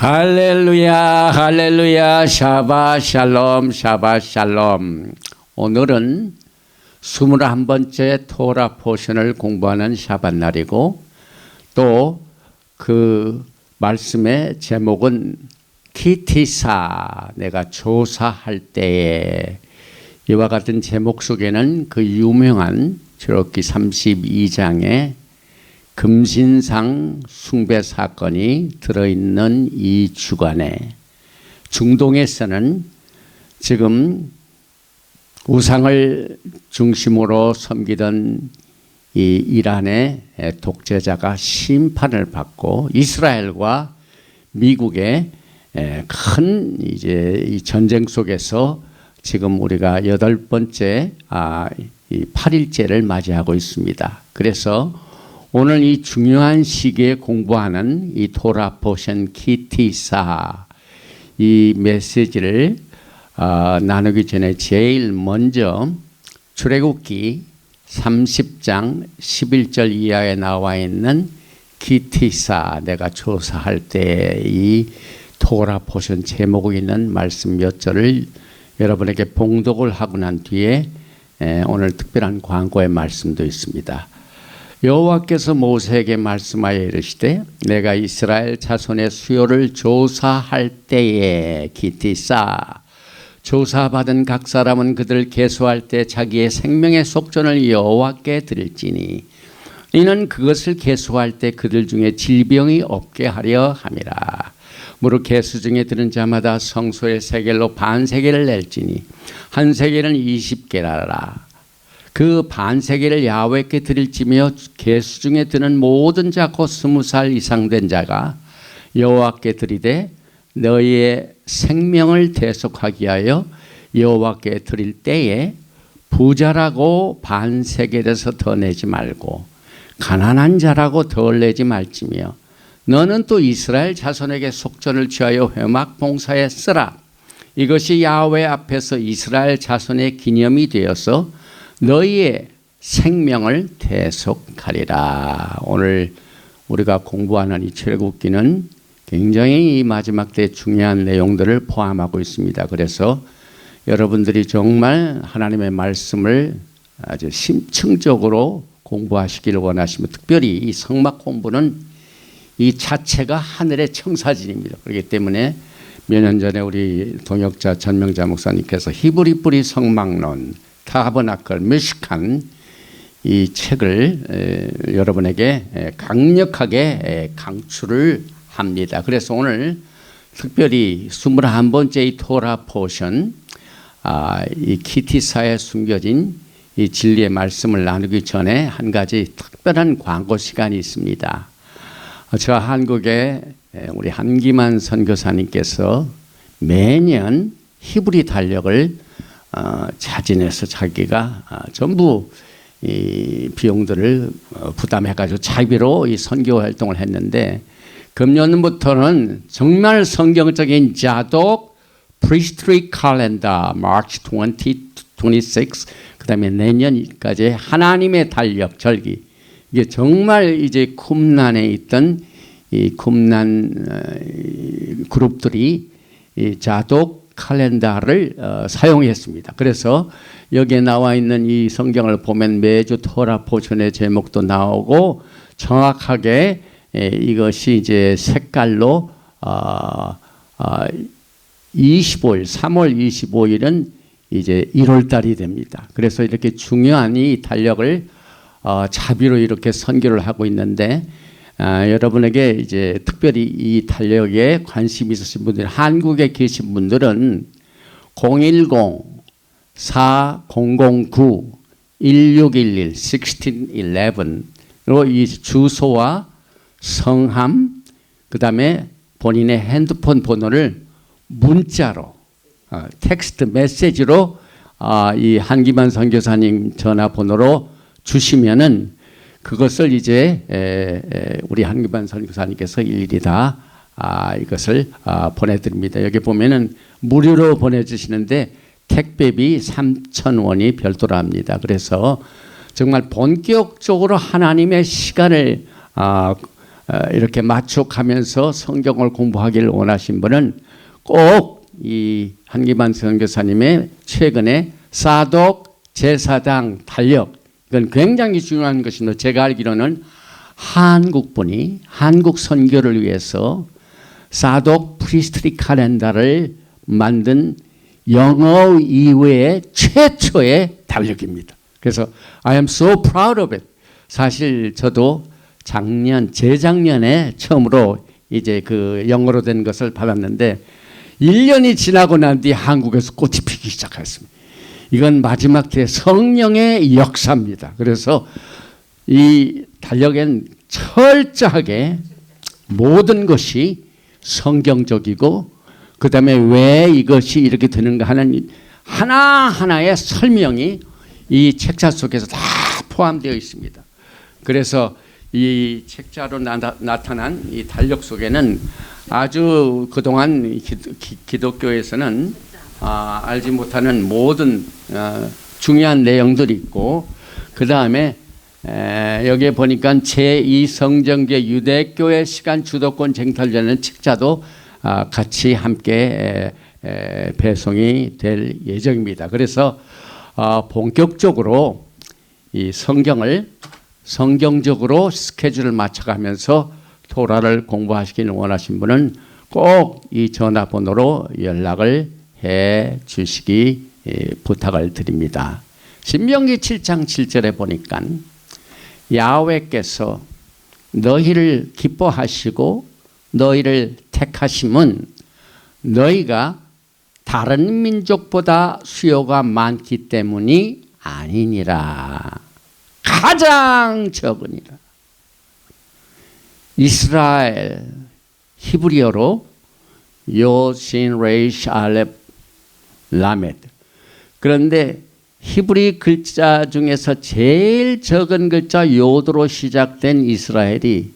할렐루야, 할렐루야, 샤바 샬롬, 샤바 샬롬. 오늘은 21번째 토라 포션을 공부하는 샤bat 날이고, 또 그 말씀의 제목은 키티사, 내가 조사할 때에. 이와 같은 제목 속에는 그 유명한 출애굽기 32장의 금신상 숭배 사건이 들어있는 이 주간에 중동에서는 지금 우상을 중심으로 섬기던 이 이란의 독재자가 심판을 받고 이스라엘과 미국의 큰 이제 이 전쟁 속에서 지금 우리가 8번째 이 8일째를 맞이하고 있습니다. 그래서 오늘 이 중요한 시기에 공부하는 이 토라 포션 키티사 이 메시지를 나누기 전에 제일 먼저 출애굽기 30장 11절 이하에 나와 있는 키티사, 내가 조사할 때 이 토라 포션 제목이 있는 말씀 몇 절을 여러분에게 봉독을 하고 난 뒤에 오늘 특별한 광고의 말씀도 있습니다. 여호와께서 모세에게 말씀하여 이르시되 내가 이스라엘 자손의 수요를 조사할 때에 키티사, 조사받은 각 사람은 그들을 계수할 때 자기의 생명의 속전을 여호와께 드릴지니 이는 그것을 계수할 때 그들 중에 질병이 없게 하려 함이라. 무릇 계수 중에 들은 자마다 성소의 세겔로 반세겔을 낼지니 한 세겔은 20게라라. 그 반세겔을 야훼께 드릴지며 계수 중에 드는 모든 자 곧 20살 이상 된 자가 여호와께 드리되 너희의 생명을 대속하기 위하여 여호와께 드릴 때에 부자라고 반세겔에서 더 내지 말고 가난한 자라고 덜 내지 말지며 너는 또 이스라엘 자손에게 속전을 취하여 회막 봉사에 쓰라. 이것이 야훼 앞에서 이스라엘 자손의 기념이 되어서 너희의 생명을 대속하리라. 오늘 우리가 공부하는 이 출애굽기는 굉장히 이 마지막 때 중요한 내용들을 포함하고 있습니다. 그래서 여러분들이 정말 하나님의 말씀을 아주 심층적으로 공부하시기를 원하시면, 특별히 이 성막 공부는 이 자체가 하늘의 청사진입니다. 그렇기 때문에 몇 년 전에 우리 동역자 전명자 목사님께서 히브리 뿌리 성막론 타버나클 미시칸 이 책을 여러분에게 강력하게 강추를 합니다. 그래서 오늘 특별히 21번째 이 토라 포션 이 키티사에 숨겨진 이 진리의 말씀을 나누기 전에 한 가지 특별한 광고 시간이 있습니다. 저 한국에 우리 한기만 선교사님께서 매년 히브리 달력을 자진해서 자기가 전부 이 비용들을 부담해가지고 자비로 이 선교 활동을 했는데, 금년부터는 정말 성경적인 자독 priestly calendar March 2026, 그 다음에 내년까지 하나님의 달력 절기, 이게 정말 이제 쿰란에 있던 이 쿰란 그룹들이 이 자독 칼렌다를 사용했습니다. 그래서 여기에 나와 있는 이 성경을 보면 매주 토라 포션의 제목도 나오고 정확하게 이것이 이제 색깔로 25일, 3월 25일은 이제 1월 달이 됩니다. 그래서 이렇게 중요한 이 달력을 자비로 이렇게 선교를 하고 있는데, 여러분에게 이제 특별히 이 달력에 관심이 있으신 분들, 한국에 계신 분들은 010-4009-1611 1611로 이 주소와 성함, 그 다음에 본인의 핸드폰 번호를 문자로 텍스트 메시지로 이 한기만 선교사님 전화번호로 주시면은 그것을 이제 우리 한기만 선교사님께서 일일이 다 이것을 보내드립니다. 여기 보면은 무료로 보내주시는데 택배비 3,000원이 별도로 합니다. 그래서 정말 본격적으로 하나님의 시간을 이렇게 맞춰가면서 성경을 공부하기를 원하신 분은 꼭 이 한기만 선교사님의 최근에 사독 제사장 달력, 이건 굉장히 중요한 것입니다. 제가 알기로는 한국분이 한국 선교를 위해서 사독 프리스트리 칼렌더를 만든 영어 이외의 최초의 달력입니다. 그래서 I am so proud of it. 사실 저도 재작년에 처음으로 이제 그 영어로 된 것을 받았는데 1년이 지나고 난 뒤 한국에서 꽃이 피기 시작했습니다. 이건 마지막 때 성령의 역사입니다. 그래서 이 달력엔 철저하게 모든 것이 성경적이고 그 다음에 왜 이것이 이렇게 되는가 하는 하나하나의 설명이 이 책자 속에서 다 포함되어 있습니다. 그래서 이 책자로 나타난 이 달력 속에는 아주 그동안 기독교에서는 알지 못하는 모든 중요한 내용들이 있고, 그 다음에 여기에 보니까 제2성정계 유대교회 시간 주도권 쟁탈전의 책자도 같이 함께 배송이 될 예정입니다. 그래서 본격적으로 이 성경을 성경적으로 스케줄을 맞춰가면서 토라를 공부하시기를 원하신 분은 꼭 이 전화번호로 연락을 해 주시기 부탁을 드립니다. 신명기 7장 7절에 보니까 야훼께서 너희를 기뻐하시고 너희를 택하심은 너희가 다른 민족보다 수요가 많기 때문이 아니니라. 가장 적으니라. 이스라엘 히브리어로 요신 레이시 알렙 라메드. 그런데 히브리 글자 중에서 제일 적은 글자 요드로 시작된 이스라엘이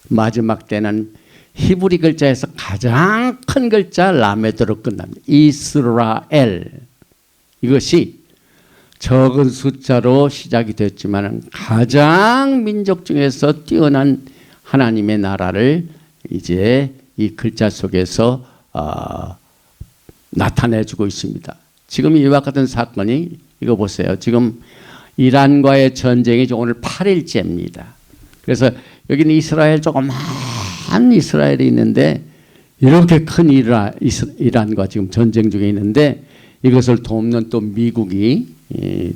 마지막 때는 히브리 글자에서 가장 큰 글자 라메드로 끝납니다. 이스라엘. 이것이 적은 숫자로 시작이 됐지만 가장 민족 중에서 뛰어난 하나님의 나라를 이제 이 글자 속에서 나타내주고 있습니다. 지금 이와 같은 사건이 이거 보세요. 지금 이란과의 전쟁이 오늘 8일째입니다. 그래서 여기는 이스라엘 조그만 이스라엘이 있는데 이렇게 큰 이란과 지금 전쟁 중에 있는데 이것을 돕는 또 미국이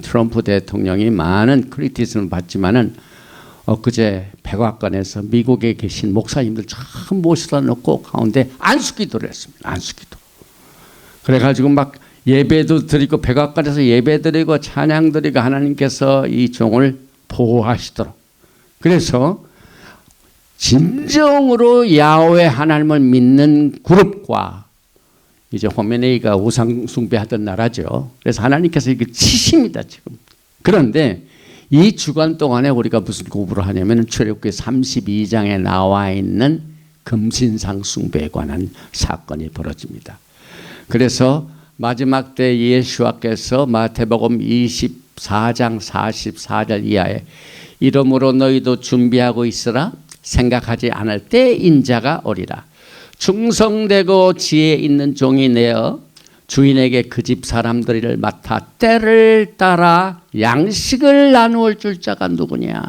트럼프 대통령이 많은 크리티즘을 받지만은 엊그제 백악관에서 미국에 계신 목사님들 참 모셔다 놓고 가운데 안수기도를 했습니다. 안수기도. 그래가지고 막 예배도 드리고 백악관에서 예배 드리고 찬양 드리고 하나님께서 이 종을 보호하시도록. 그래서 진정으로 야훼 하나님을 믿는 그룹과 이제 호메네이가 우상 숭배하던 나라죠. 그래서 하나님께서 이게 치십니다 지금. 그런데 이 주간 동안에 우리가 무슨 공부를 하냐면 출애굽기 32장에 나와 있는 금신상 숭배에 관한 사건이 벌어집니다. 그래서 마지막 때 예수와께서 마태복음 24장 44절 이하에 이러므로 너희도 준비하고 있으라. 생각하지 않을 때 인자가 오리라. 충성되고 지혜 있는 종이 내어 주인에게 그 집 사람들을 맡아 때를 따라 양식을 나누어 줄 자가 누구냐.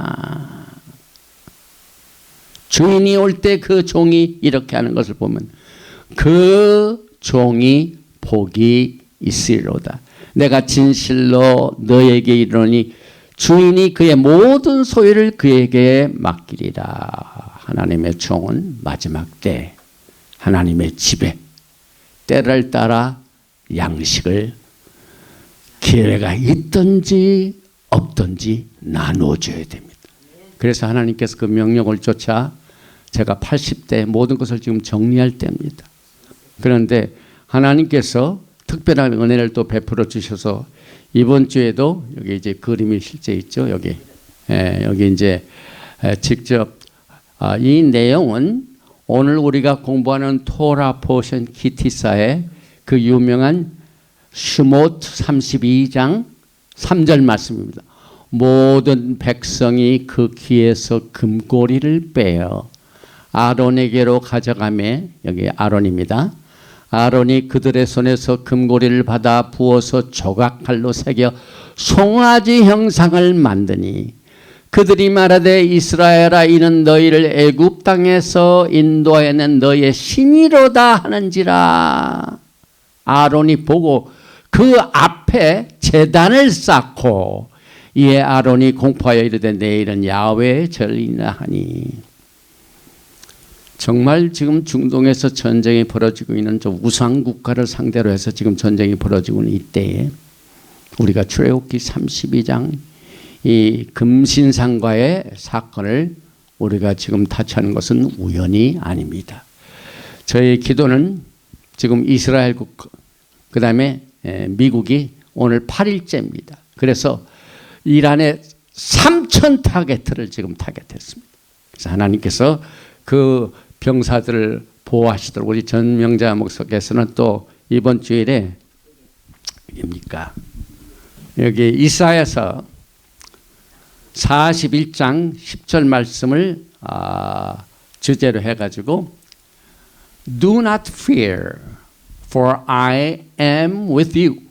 주인이 올 때 그 종이 이렇게 하는 것을 보면 그 종이 복이 있으리로다. 내가 진실로 너에게 이르노니 주인이 그의 모든 소유를 그에게 맡기리라. 하나님의 종은 마지막 때 하나님의 집에 때를 따라 양식을 기회가 있든지 없든지 나눠줘야 됩니다. 그래서 하나님께서 그 명령을 쫓아 제가 80대 모든 것을 지금 정리할 때입니다. 그런데 하나님께서 특별한 은혜를 또 베풀어 주셔서 이번 주에도 여기 이제 그림이 실제 있죠. 여기 이제 직접 이 내용은 오늘 우리가 공부하는 토라 포션 기티사의 그 유명한 슈못 32장 3절 말씀입니다. 모든 백성이 그 귀에서 금고리를 빼어 아론에게로 가져가매, 여기 아론입니다. 아론이 그들의 손에서 금고리를 받아 부어서 조각칼로 새겨 송아지 형상을 만드니 그들이 말하되 이스라엘아 이는 너희를 애굽 땅에서 인도해낸 너희의 신이로다 하는지라. 아론이 보고 그 앞에 제단을 쌓고 이에 아론이 공포하여 이르되 내일은 야훼의 절이나 하니. 정말 지금 중동에서 전쟁이 벌어지고 있는 좀 우상 국가를 상대로 해서 지금 전쟁이 벌어지고 있는 이때에 우리가 출애굽기 32장 이 금신상과의 사건을 우리가 지금 타치하는 것은 우연이 아닙니다. 저희 기도는 지금 이스라엘국 그 다음에 미국이 오늘 8일째입니다. 그래서 이란의 3,000 타겟을 지금 타겟했습니다. 그래서 하나님께서 그 병사들을 보호하시도록 우리 전명자 목사께서는 또 이번 주일에 뭡니까? 여기 이사야서 41장 10절 말씀을 주제로 해가지고 Do not fear, for I am with you.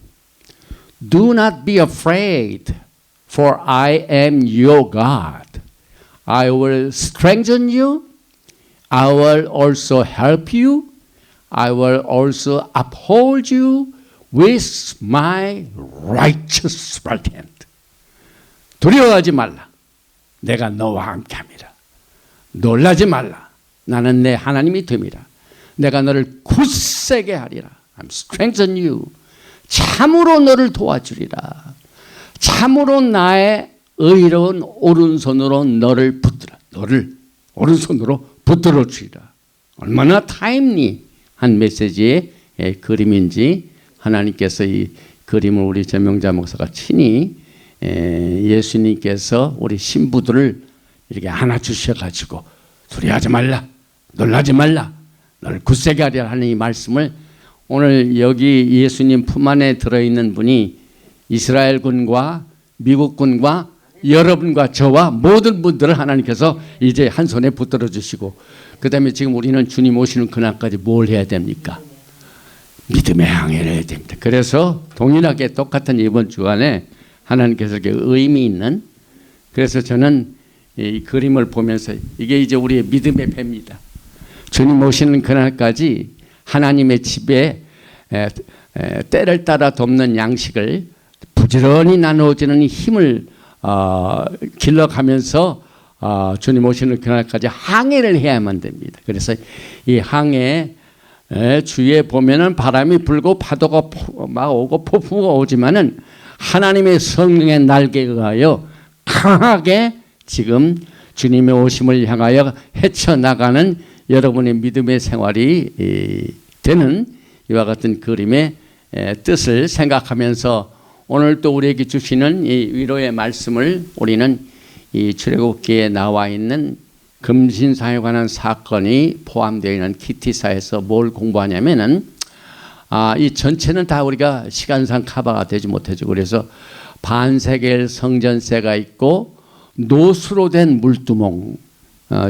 Do not be afraid, for I am your God. I will strengthen you. I will also help you. I will also uphold you with my righteous right hand. 두려워하지 말라. 내가 너와 함께함이라. 놀라지 말라. 나는 내 하나님이 됨이라. 내가 너를 굳세게 하리라. I'm strengthen you. 참으로 너를 도와주리라. 참으로 나의 의로운 오른손으로 너를 붙들어. 너를 오른손으로 붙들어 주리라. 얼마나 타임리한 메시지의 그림인지 하나님께서 이 그림을 우리 전명자 목사가 친히 예수님께서 우리 신부들을 이렇게 안아주셔가지고 두려워하지 말라, 놀라지 말라, 너를 굳세게 하리라 하는 이 말씀을 오늘 여기 예수님 품 안에 들어있는 분이 이스라엘군과 미국군과 여러분과 저와 모든 분들을 하나님께서 이제 한 손에 붙들어 주시고 그 다음에 지금 우리는 주님 오시는 그날까지 뭘 해야 됩니까? 믿음의 항해를 해야 됩니다. 그래서 동일하게 똑같은 이번 주간에 하나님께서 이렇게 의미 있는, 그래서 저는 이 그림을 보면서 이게 이제 우리의 믿음의 배입니다. 주님 오시는 그날까지 하나님의 집에 때를 따라 돕는 양식을 부지런히 나누어지는 힘을 길러가면서 주님 오시는 그날까지 항해를 해야만 됩니다. 그래서 이 항해 주위에 보면은 바람이 불고 파도가 막 오고 폭풍우가 오지만은 하나님의 성령의 날개에 의하여 강하게 지금 주님의 오심을 향하여 헤쳐나가는 여러분의 믿음의 생활이 되는 이와 같은 그림의 뜻을 생각하면서 오늘 또 우리에게 주시는 이 위로의 말씀을 우리는 이 출애굽기에 나와 있는 금신상에 관한 사건이 포함되어 있는 키티사에서 뭘 공부하냐면은 이 전체는 다 우리가 시간상 커버가 되지 못하죠. 그래서 반세겔 성전세가 있고 노수로 된 물두멍.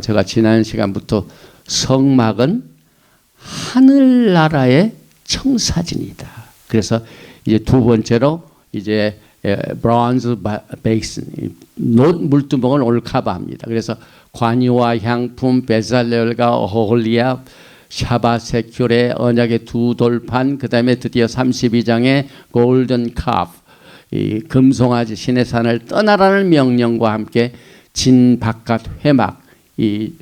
제가 지난 시간부터 성막은 하늘나라의 청사진이다. 그래서 이제 두 번째로 이제 브론즈 베이슨 물두멍을 오늘 커버합니다. 그래서 관유와 향품, 베살렐과 오홀리압, 샤바세 큐레, 언약의 두 돌판, 그 다음에 드디어 32장의 골든 컵, 이 금송아지 신의 산을 떠나라는 명령과 함께 진바깥 회막, 이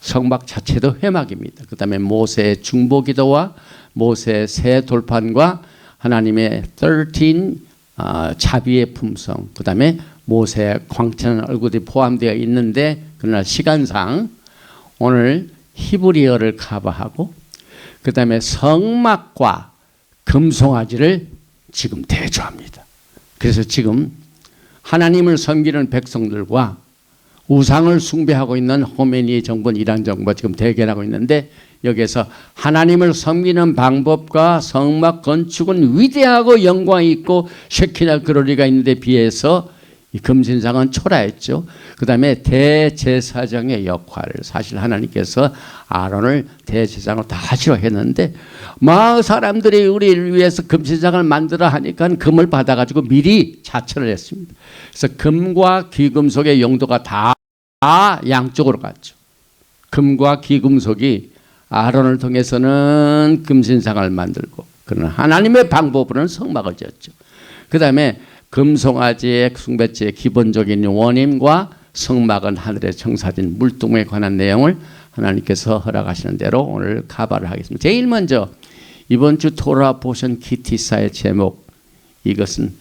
성막 자체도 회막입니다. 그 다음에 모세의 중보기도와 모세의 새 돌판과 하나님의 13 자비의 품성, 그 다음에 모세의 광채난 얼굴이 포함되어 있는데 그러나 시간상 오늘 히브리어를 커버하고 그 다음에 성막과 금송아지를 지금 대조합니다. 그래서 지금 하나님을 섬기는 백성들과 우상을 숭배하고 있는 호메니 정부는 이란 정부가 지금 대결하고 있는데 여기에서 하나님을 섬기는 방법과 성막 건축은 위대하고 영광이 있고 쉐키나 그로리가 있는데 비해서 이 금신상은 초라했죠. 그 다음에 대제사장의 역할을 사실 하나님께서 아론을 대제사장으로 다 하시려 했는데 막 사람들이 우리를 위해서 금신상을 만들어 하니까 금을 받아가지고 미리 자처를 했습니다. 그래서 금과 귀금속의 용도가 다 양쪽으로 갔죠. 금과 귀금속이 아론을 통해서는 금신상을 만들고 그러나 하나님의 방법으로는 성막을 지었죠. 그 다음에 금송아지의 숭배죄의 기본적인 원인과 성막은 하늘의 청사진 물두멍에 관한 내용을 하나님께서 허락하시는 대로 오늘 가발을 하겠습니다. 제일 먼저 이번 주 토라 포션 기티사의 제목 이것은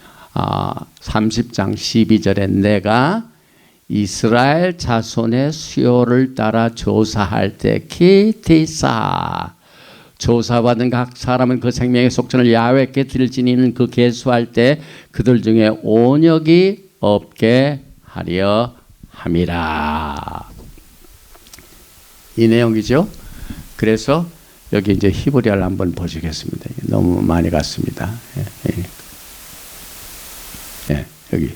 30장 12절에 내가 이스라엘 자손의 수요를 따라 조사할 때 기티사 조사받은 각 사람은 그 생명의 속전을 야훼께 드릴 지니는 그 계수할 때 그들 중에 온역이 없게 하려 함이라. 이 내용이죠. 그래서 여기 이제 히브리어를 한번 보시겠습니다. 너무 많이 갔습니다. 여기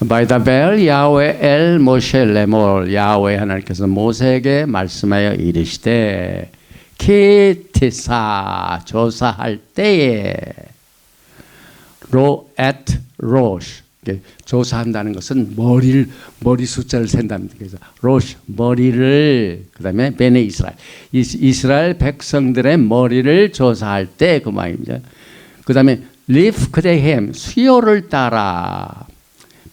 By the bell 야훼 엘 모셰 레몰 야훼 하나님께서 모세에게 말씀하여 이르시되 키티사 조사할 때에 로 at 로시 조사한다는 것은 머리 숫자를 센답니다. 그래서 로시 머리를 그다음에 베네 이스라엘 백성들의 머리를 조사할 때 그 말입니다. 그다음에 리프 그레햄 수요를 따라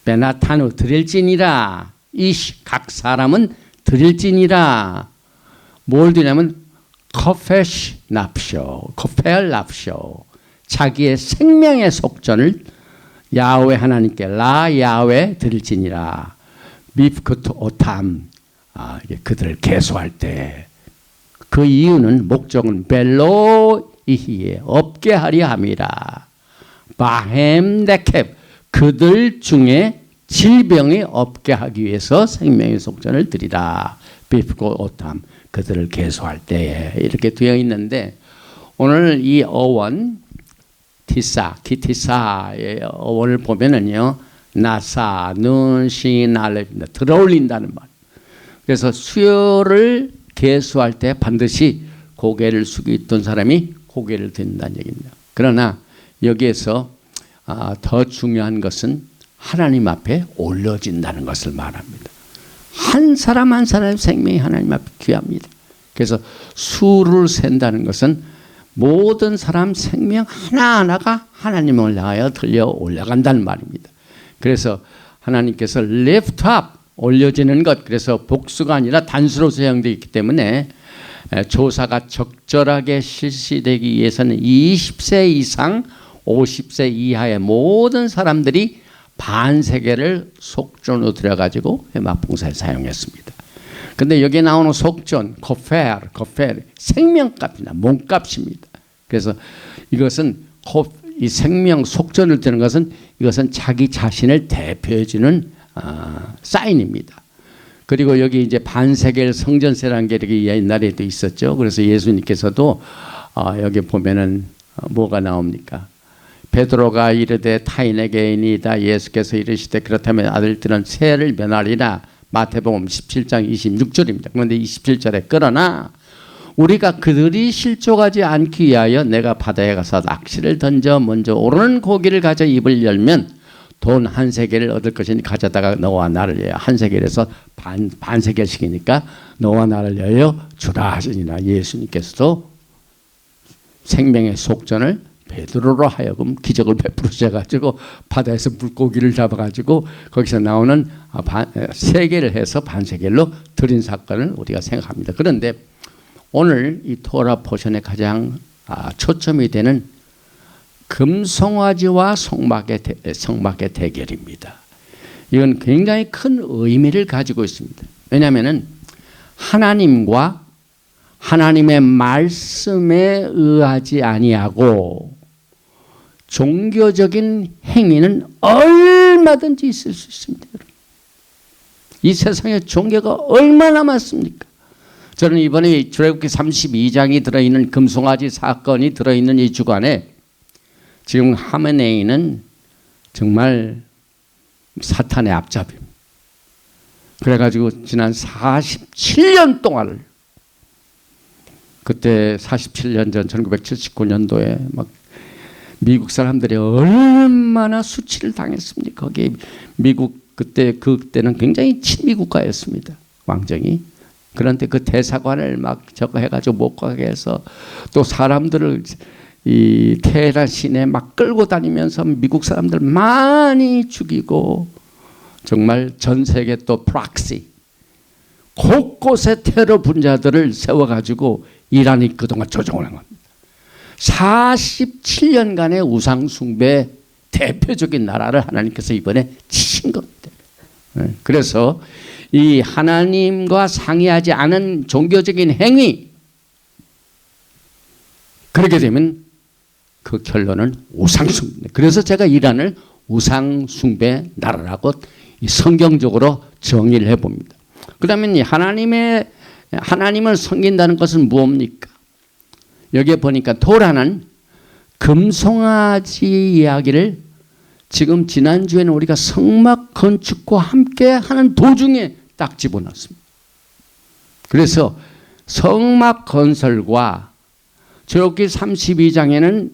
베나타누 드릴지니라 이시 각 사람은 드릴지니라 뭘 드냐면 코페시 납쇼, 코펠 납쇼 자기의 생명의 속전을 야훼 하나님께 라 야훼 드릴지니라 미프크트 오탐 그들을 계수할 때 그 이유는 목적은 벨로 이히에 없게 하려 함이라 바햄 네캡 그들 중에 질병이 없게 하기 위해서 생명의 속전을 드리라 비프크 오탐 그들을 계수할 때에 이렇게 되어 있는데 오늘 이 어원 티사 기티사의 어원을 보면은요 나사 눈신 알렙입니다. 들어올린다는 말. 그래서 수요를 계수할 때 반드시 고개를 숙이고 있던 사람이 고개를 든다는 얘기입니다. 그러나 여기에서 더 중요한 것은 하나님 앞에 올려진다는 것을 말합니다. 한 사람 한 사람의 생명이 하나님 앞에 귀합니다. 그래서 수를 센다는 것은 모든 사람 생명 하나하나가 하나님을 향하여 들려 올라간다는 말입니다. 그래서 하나님께서 lift up 올려지는 것 그래서 복수가 아니라 단수로 사용되어 있기 때문에 조사가 적절하게 실시되기 위해서는 20세 이상 50세 이하의 모든 사람들이 반세계를 속전으로 들여가지고 회막봉사에 사용했습니다. 근데 여기에 나오는 속전, 코펠, 생명값이나 몸값입니다. 그래서 이것은 이 생명 속전을 드는 것은 이것은 자기 자신을 대표해주는 사인입니다. 그리고 여기 이제 반세겔 성전세라는 게 이렇게 옛날에도 있었죠. 그래서 예수님께서도 여기 보면은 뭐가 나옵니까? 베드로가 이르되 타인에게 이니이다 예수께서 이르시되 그렇다면 아들들은 세를 면하리라 마태복음 17장 26절입니다. 그런데 27절에 그러나 우리가 그들이 실족하지 않기 위하여 내가 바다에 가서 낚시를 던져 먼저 오르는 고기를 가져 입을 열면 돈 한 세겔을 얻을 것이니 가져다가 너와 나를 위하여 한 세겔에서 반 세겔씩이니까 너와 나를 위하여 주라 하시니라. 예수님께서도 생명의 속전을 베드로로 하여금 기적을 베풀으셔가지고 바다에서 물고기를 잡아가지고 거기서 나오는 세겔을 해서 반세겔로 드린 사건을 우리가 생각합니다. 그런데 오늘 이 토라 포션의 가장 초점이 되는 금송아지와 성막의 대결입니다. 이건 굉장히 큰 의미를 가지고 있습니다. 왜냐하면 하나님과 하나님의 말씀에 의하지 아니하고 종교적인 행위는 얼마든지 있을 수 있습니다. 이 세상에 종교가 얼마나 많습니까? 저는 이번에 출애굽기 32장이 들어있는 금송아지 사건이 들어있는 이 주간에 지금 하메네이는 정말 사탄의 앞잡이입니다. 그래가지고 지난 47년 동안을, 그때 47년 전 1979년도에 막 미국 사람들이 얼마나 수치를 당했습니까? 거기 미국 그때는 굉장히 친미 국가였습니다. 왕정이. 그런데 그 대사관을 막 저거 해가지고 못 가게 해서 또 사람들을 이 테헤란 시내 막 끌고 다니면서 미국 사람들 많이 죽이고, 정말 전 세계 또 프락시 곳곳에 테러 분자들을 세워가지고 이란이 그동안 조종을 한 겁니다. 47년간의 우상숭배 대표적인 나라를 하나님께서 이번에 치신 겁니다. 그래서 이 하나님과 상의하지 않은 종교적인 행위, 그렇게 되면 그 결론은 우상숭배. 그래서 제가 이란을 우상숭배 나라라고 성경적으로 정의를 해봅니다. 그러면 하나님을 섬긴다는 것은 무엇입니까? 여기에 보니까 토라는 금송아지 이야기를 지금 지난주에는 우리가 성막 건축과 함께 하는 도중에 딱 집어넣습니다. 그래서 성막 건설과 출애굽기 32장에는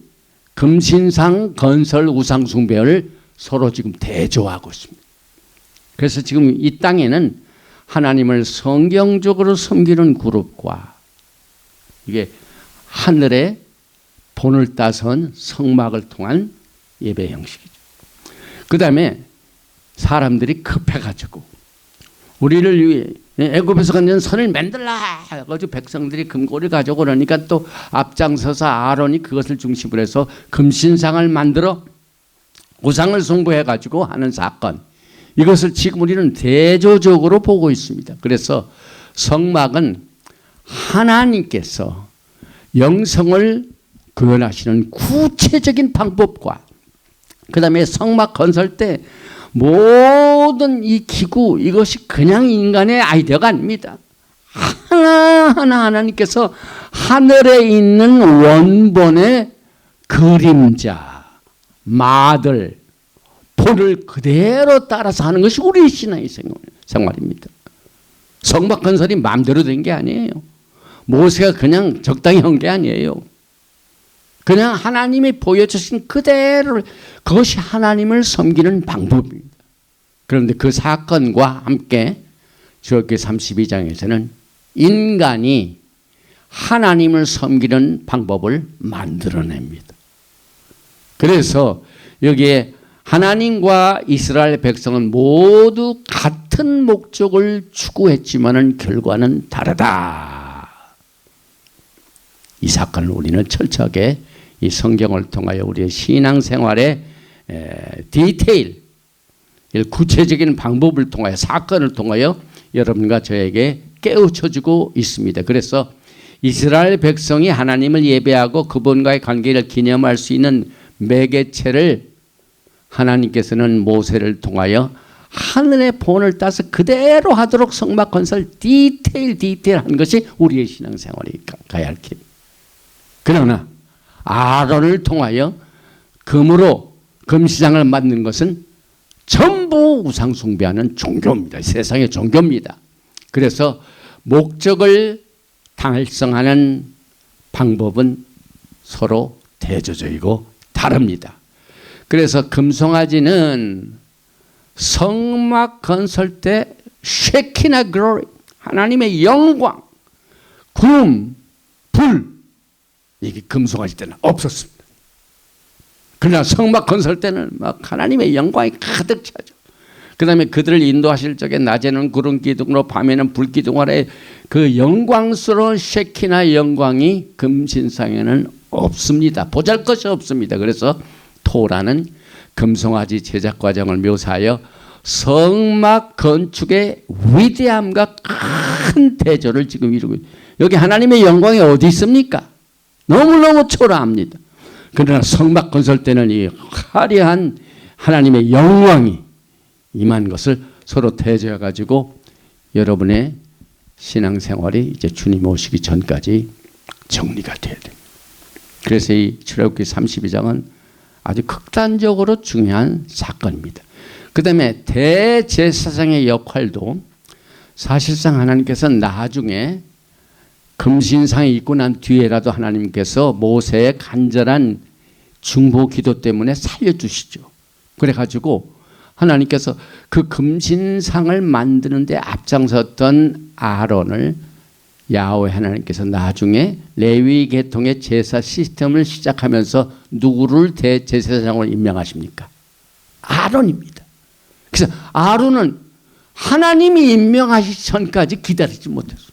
금신상 건설 우상 숭배를 서로 지금 대조하고 있습니다. 그래서 지금 이 땅에는 하나님을 성경적으로 섬기는 그룹과 이게 하늘의 본을 따선 성막을 통한 예배 형식이죠. 그 다음에 사람들이 급해가지고 우리를 위해 애굽에서 건진 선을 만들라 해가지고 백성들이 금고를 가져오고 그러니까 또 앞장서서 아론이 그것을 중심으로 해서 금신상을 만들어 우상을 숭배해가지고 하는 사건, 이것을 지금 우리는 대조적으로 보고 있습니다. 그래서 성막은 하나님께서 영성을 구현하시는 구체적인 방법과, 그 다음에 성막 건설 때 모든 이 기구, 이것이 그냥 인간의 아이디어가 아닙니다. 하나하나 하나님께서 하늘에 있는 원본의 그림자, 마들, 본을 그대로 따라서 하는 것이 우리의 신앙의 생활입니다. 성막 건설이 마음대로 된 게 아니에요. 모세가 그냥 적당히 한 게 아니에요. 그냥 하나님이 보여주신 그대로, 그것이 하나님을 섬기는 방법입니다. 그런데 그 사건과 함께 출애굽기 32장에서는 인간이 하나님을 섬기는 방법을 만들어냅니다. 그래서 여기에 하나님과 이스라엘 백성은 모두 같은 목적을 추구했지만은 결과는 다르다. 이 사건을 우리는 철저하게 이 성경을 통하여 우리의 신앙생활의 디테일, 구체적인 방법을 통하여, 사건을 통하여 여러분과 저에게 깨우쳐주고 있습니다. 그래서 이스라엘 백성이 하나님을 예배하고 그분과의 관계를 기념할 수 있는 매개체를 하나님께서는 모세를 통하여 하늘의 본을 따서 그대로 하도록 성막 건설 디테일한 것이 우리의 신앙생활이 가야 할 길. 그러나 아론을 통하여 금으로 금시장을 만든 것은 전부 우상 숭배하는 종교입니다. 세상의 종교입니다. 그래서 목적을 달성하는 방법은 서로 대조적이고 다릅니다. 그래서 금송아지는 성막 건설 때 쉐키나 글로리, 하나님의 영광, 구름, 불, 이게 금송아지 때는 없었습니다. 그러나 성막 건설 때는 막 하나님의 영광이 가득 차죠. 그 다음에 그들을 인도하실 적에 낮에는 구름 기둥으로 밤에는 불 기둥 아래 그 영광스러운 쉐키나 영광이 금신상에는 없습니다. 보잘것이 없습니다. 그래서 토라는 금송아지 제작 과정을 묘사하여 성막 건축의 위대함과 큰 대조를 지금 이루고 있습니다. 여기 하나님의 영광이 어디 있습니까? 너무너무 초라합니다. 그러나 성막 건설 때는 이 화려한 하나님의 영광이 임한 것을 서로 대조해 가지고 여러분의 신앙생활이 이제 주님 오시기 전까지 정리가 돼야 됩니다. 그래서 이 출애굽기 32장은 아주 극단적으로 중요한 사건입니다. 그 다음에 대제사장의 역할도 사실상 하나님께서 나중에 금신상이 있고 난 뒤에라도 하나님께서 모세의 간절한 중보 기도 때문에 살려주시죠. 그래가지고 하나님께서 그 금신상을 만드는데 앞장섰던 아론을 야훼 하나님께서 나중에 레위 계통의 제사 시스템을 시작하면서 누구를 대제사장으로 임명하십니까? 아론입니다. 그래서 아론은 하나님이 임명하시기 전까지 기다리지 못했어요.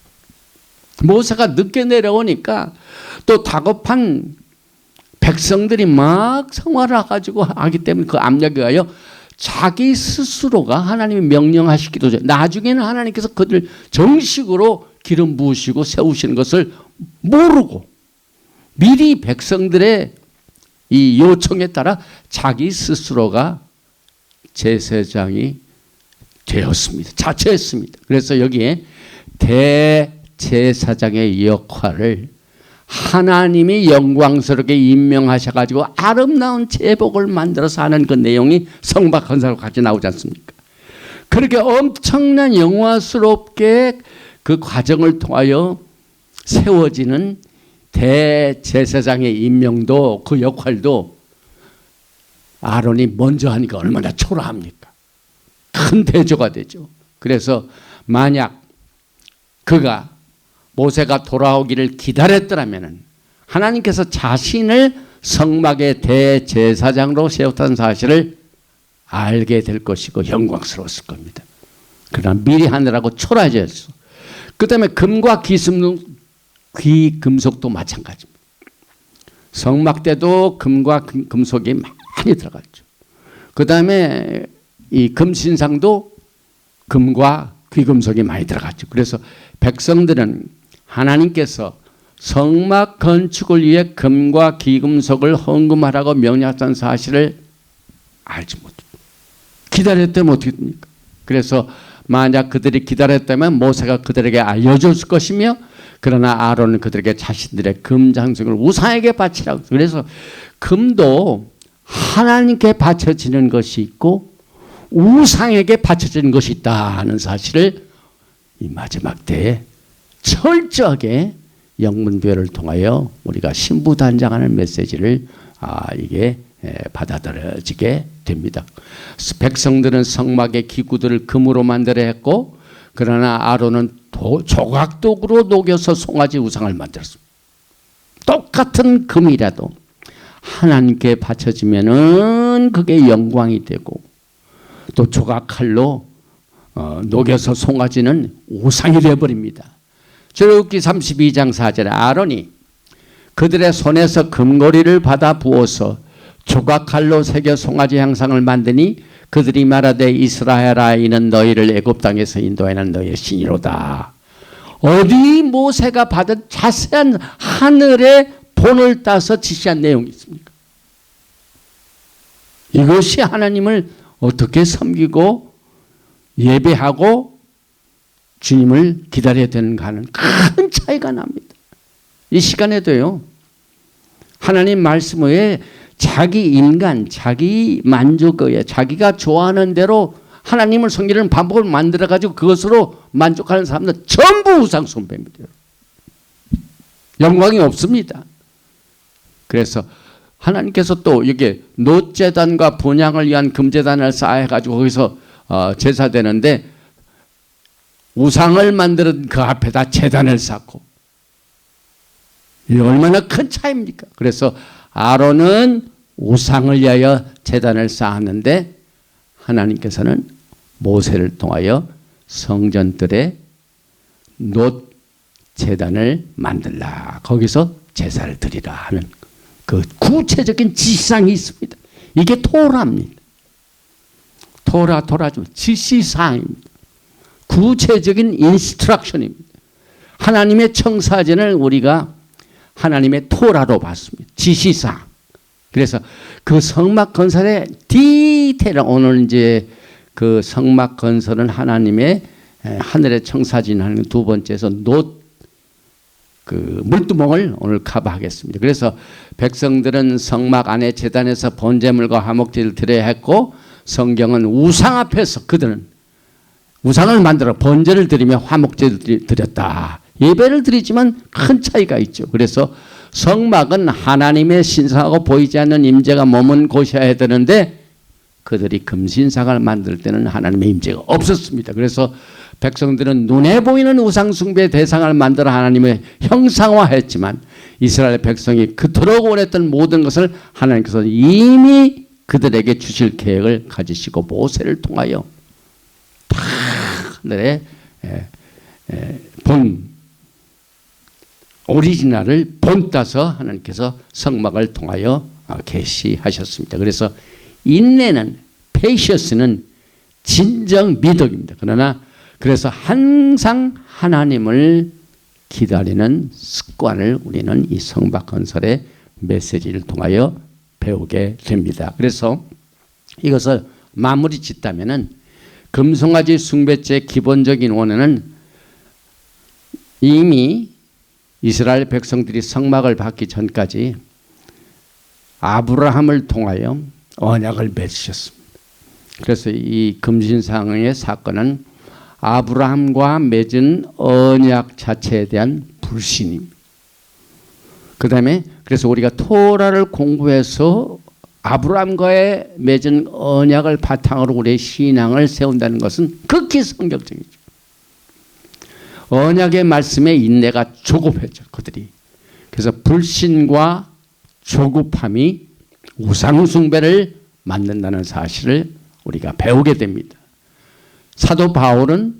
모세가 늦게 내려오니까 또 다급한 백성들이 막 성화를 가지고 하기 때문에 그 압력에 의하여 자기 스스로가 하나님이 명령하시기도 전에 나중에는 하나님께서 그들 정식으로 기름 부으시고 세우시는 것을 모르고 미리 백성들의 이 요청에 따라 자기 스스로가 제사장이 되었습니다. 자처했습니다. 그래서 여기에 대제사장의 역할을 하나님이 영광스럽게 임명하셔가지고 아름다운 제복을 만들어서 하는 그 내용이 성막 건설과 같이 나오지 않습니까? 그렇게 엄청난 영화스럽게 그 과정을 통하여 세워지는 대제사장의 임명도 그 역할도 아론이 먼저 하니까 얼마나 초라합니까? 큰 대조가 되죠. 그래서 만약 그가 모세가 돌아오기를 기다렸더라면 하나님께서 자신을 성막의 대제사장으로 세웠다는 사실을 알게 될 것이고 영광스러웠을 겁니다. 그러나 미리 하느라고 초라해졌어. 그 다음에 금과 귀금속도 마찬가지입니다. 성막 때도 금과 금속이 많이 들어갔죠. 그 다음에 이 금신상도 금과 귀금속이 많이 들어갔죠. 그래서 백성들은 하나님께서 성막 건축을 위해 금과 귀금속을 헌금하라고 명령했다는 사실을 알지 못합니다. 기다렸다면 어떻게 됩니까? 그래서 만약 그들이 기다렸다면 모세가 그들에게 알려줬을 것이며 그러나 아론은 그들에게 자신들의 금장석을 우상에게 바치라고. 그래서 금도 하나님께 바쳐지는 것이 있고 우상에게 바쳐지는 것이 있다는 사실을 이 마지막 때에 철저하게 영문교회를 통하여 우리가 신부단장하는 메시지를 이게 받아들여지게 됩니다. 백성들은 성막의 기구들을 금으로 만들어 했고 그러나 아론은 조각독으로 녹여서 송아지 우상을 만들었습니다. 똑같은 금이라도 하나님께 바쳐지면은 그게 영광이 되고 또 조각칼로 녹여서 송아지는 우상이 되어버립니다. 출애굽기 32장 4절에 아론이 그들의 손에서 금고리를 받아 부어서 조각칼로 새겨 송아지 형상을 만드니 그들이 말하되 이스라엘아 이는 너희를 애굽 땅에서 인도하는 너희의 신이로다. 어디 모세가 받은 자세한 하늘의 본을 따서 지시한 내용이 있습니까? 이것이 하나님을 어떻게 섬기고 예배하고 주님을 기다려야 되는가는 큰 차이가 납니다. 이 시간에도요. 하나님 말씀 외에 자기 인간, 자기 만족에 자기가 좋아하는 대로 하나님을 섬기는 방법을 만들어가지고 그것으로 만족하는 사람들은 전부 우상 숭배입니다. 영광이 없습니다. 그래서 하나님께서 또 여기 놋제단과 분향을 위한 금제단을 쌓아가지고 거기서 제사되는데 우상을 만드는 그 앞에다 제단을 쌓고 이 얼마나 큰 차이입니까? 그래서 아론은 우상을 위하여 제단을 쌓았는데 하나님께서는 모세를 통하여 성전들의 놋 제단을 만들라. 거기서 제사를 드리라 하는 그 구체적인 지시사항이 있습니다. 이게 토라입니다. 토라 좀 지시사항입니다. 구체적인 인스트럭션입니다. 하나님의 청사진을 우리가 하나님의 토라로 봤습니다. 지시사항. 그래서 그 성막 건설의 디테일은 오늘 이제 그 성막 건설은 하나님의 하늘의 청사진 하는 두 번째에서 그 물두멍을 오늘 커버하겠습니다. 그래서 백성들은 성막 안에 제단에서 번제물과 화목제를 드려야 했고 성경은 우상 앞에서 그들은 우상을 만들어 번제를 드리며 화목제를 드렸다. 예배를 드리지만 큰 차이가 있죠. 그래서 성막은 하나님의 신성하고 보이지 않는 임재가 머문 곳이어야 되는데 그들이 금신상을 만들 때는 하나님의 임재가 없었습니다. 그래서 백성들은 눈에 보이는 우상 숭배 대상을 만들어 하나님의 형상화했지만 이스라엘 백성이 그토록 원했던 모든 것을 하나님께서 이미 그들에게 주실 계획을 가지시고 모세를 통하여 다 하늘의 본 오리지널을 본따서 하나님께서 성막을 통하여 계시하셨습니다. 그래서 인내는 페이셔스는 진정 미덕입니다. 그러나 그래서 항상 하나님을 기다리는 습관을 우리는 이 성막 건설의 메시지를 통하여 배우게 됩니다. 그래서 이것을 마무리 짓다면은 금송아지 숭배죄의 기본적인 원인은 이미 이스라엘 백성들이 성막을 받기 전까지 아브라함을 통하여 언약을 맺으셨습니다. 그래서 이 금신상의 사건은 아브라함과 맺은 언약 자체에 대한 불신입니다. 그 다음에 그래서 우리가 토라를 공부해서 아브라함과의 맺은 언약을 바탕으로 우리의 신앙을 세운다는 것은 극히 성경적이죠. 언약의 말씀에 인내가 조급해져 그들이. 그래서 불신과 조급함이 우상숭배를 만든다는 사실을 우리가 배우게 됩니다. 사도 바울은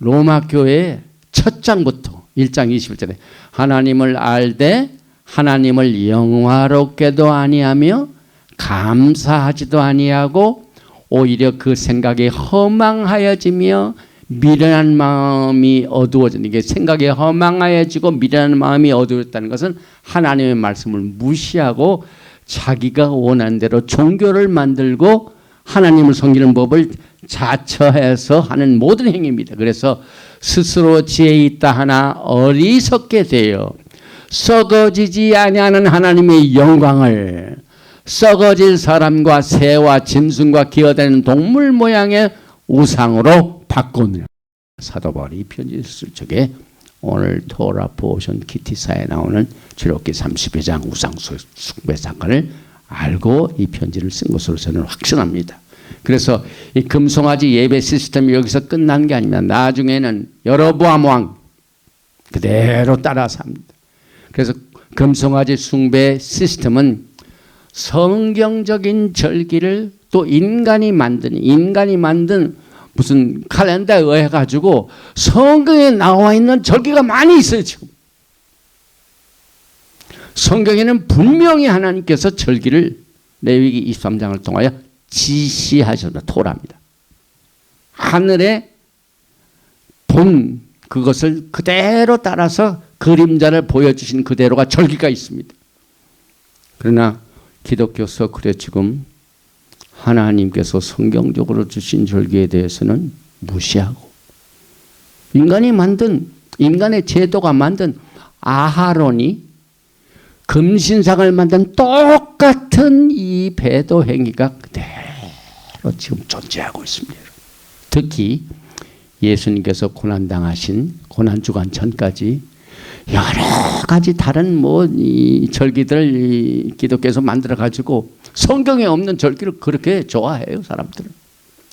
로마 교회의 첫 장부터 1장 21절에 하나님을 알되 하나님을 영화롭게도 아니하며 감사하지도 아니하고 오히려 그 생각이 허망하여지며 미련한 마음이 어두워지는 이게 생각이 허망하여지고 미련한 마음이 어두워졌다는 것은 하나님의 말씀을 무시하고 자기가 원하는 대로 종교를 만들고 하나님을 섬기는 법을 자처해서 하는 모든 행위입니다. 그래서 스스로 지혜 있다 하나 어리석게 되어 썩어지지 아니하는 하나님의 영광을 썩어질 사람과 새와 짐승과 기어다니는 동물 모양의 우상으로 바꾸느냐. 사도 바울이 이 편지를 쓸 적에 오늘 토라 포션 키티사에 나오는 출애굽기 32장 우상 숭배 사건을 알고 이 편지를 쓴 것으로 저는 확신합니다. 그래서 이 금송아지 예배 시스템이 여기서 끝난 게 아닙니다. 나중에는 여로보암 왕 그대로 따라서 합니다. 그래서 금송아지 숭배 시스템은 성경적인 절기를 또 인간이 만든 무슨 칼렌더에 의해 가지고 성경에 나와 있는 절기가 많이 있어요. 지금 성경에는 분명히 하나님께서 절기를 레위기 23장을 통하여 지시하셨다. 토라입니다. 하늘에 본 그것을 그대로 따라서 그림자를 보여주신 그대로가 절기가 있습니다. 그러나 기독교 서클에 지금 하나님께서 성경적으로 주신 절기에 대해서는 무시하고 인간이 만든 인간의 제도가 만든 아하론이 금신상을 만든 똑같은 이 배도 행위가 그대로 지금 존재하고 있습니다. 특히 예수님께서 고난주간 전까지 여러 가지 다른 이 절기들 이 기독교에서 만들어 가지고 성경에 없는 절기를 그렇게 좋아해요 사람들은.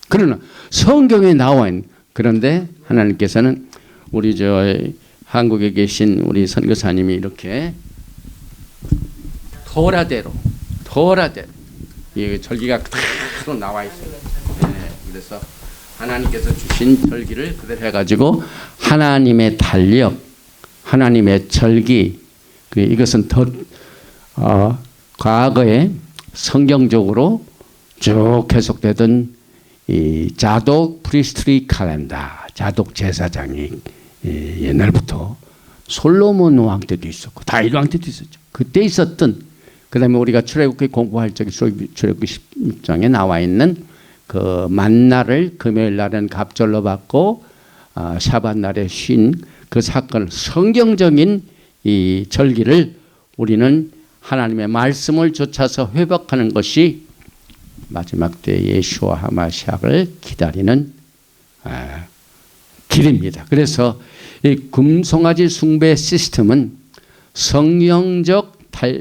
그러나 성경에 나와 있는 그런데 하나님께서는 우리 한국에 계신 우리 선교사님이 이렇게 토라대로 이 절기가 그대로 나와 있어요. 네, 그래서 하나님께서 주신 절기를 그대로 해가지고 하나님의 달력, 하나님의 절기 이것은 더 과거에 성경적으로 쭉 계속되던 이 자독 프리스트리 칼렌더, 자독 제사장이 옛날부터 솔로몬 왕 때도 있었고 다윗 왕 때도 있었죠. 그때 있었던 그다음에 우리가 출애굽기 공부할 적에 출애굽기 16장에 나와 있는 그 만나를 금요일 날은 갑절로 받고 샤밧 날에 쉰 그 사건 성경적인 이 절기를 우리는 하나님의 말씀을 좇아서 회복하는 것이 마지막 때 예수와 하마시아를 기다리는 길입니다. 그래서 이 금송아지 숭배 시스템은 성경적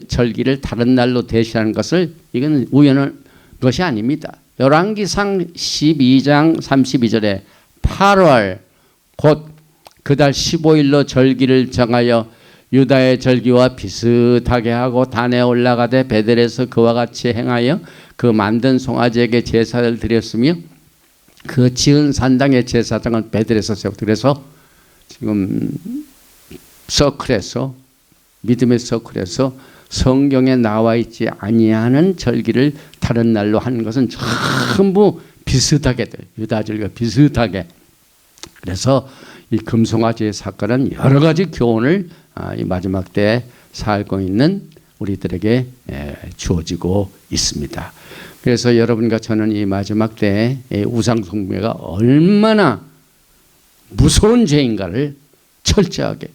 절기를 다른 날로 대신하는 것을 이건 우연한 것이 아닙니다. 열왕기상 12장 32절에 8월 곧 그달 15일로 절기를 정하여 유다의 절기와 비슷하게 하고 단에 올라가되 베델에서 그와 같이 행하여 그 만든 송아지에게 제사를 드렸으며 그 지은 산당의 제사장은 베델에서 세웠다. 그래서 지금 서클에서 믿음의 서클에서 성경에 나와 있지 아니하는 절기를 다른 날로 하는 것은 전부 비슷하게 돼요. 유다 절기가 비슷하게. 그래서 이 금송아지의 사건은 여러 가지 교훈을 이 마지막 때에 살고 있는 우리들에게 주어지고 있습니다. 그래서 여러분과 저는 이 마지막 때에 우상 숭배가 얼마나 무서운 죄인가를 철저하게.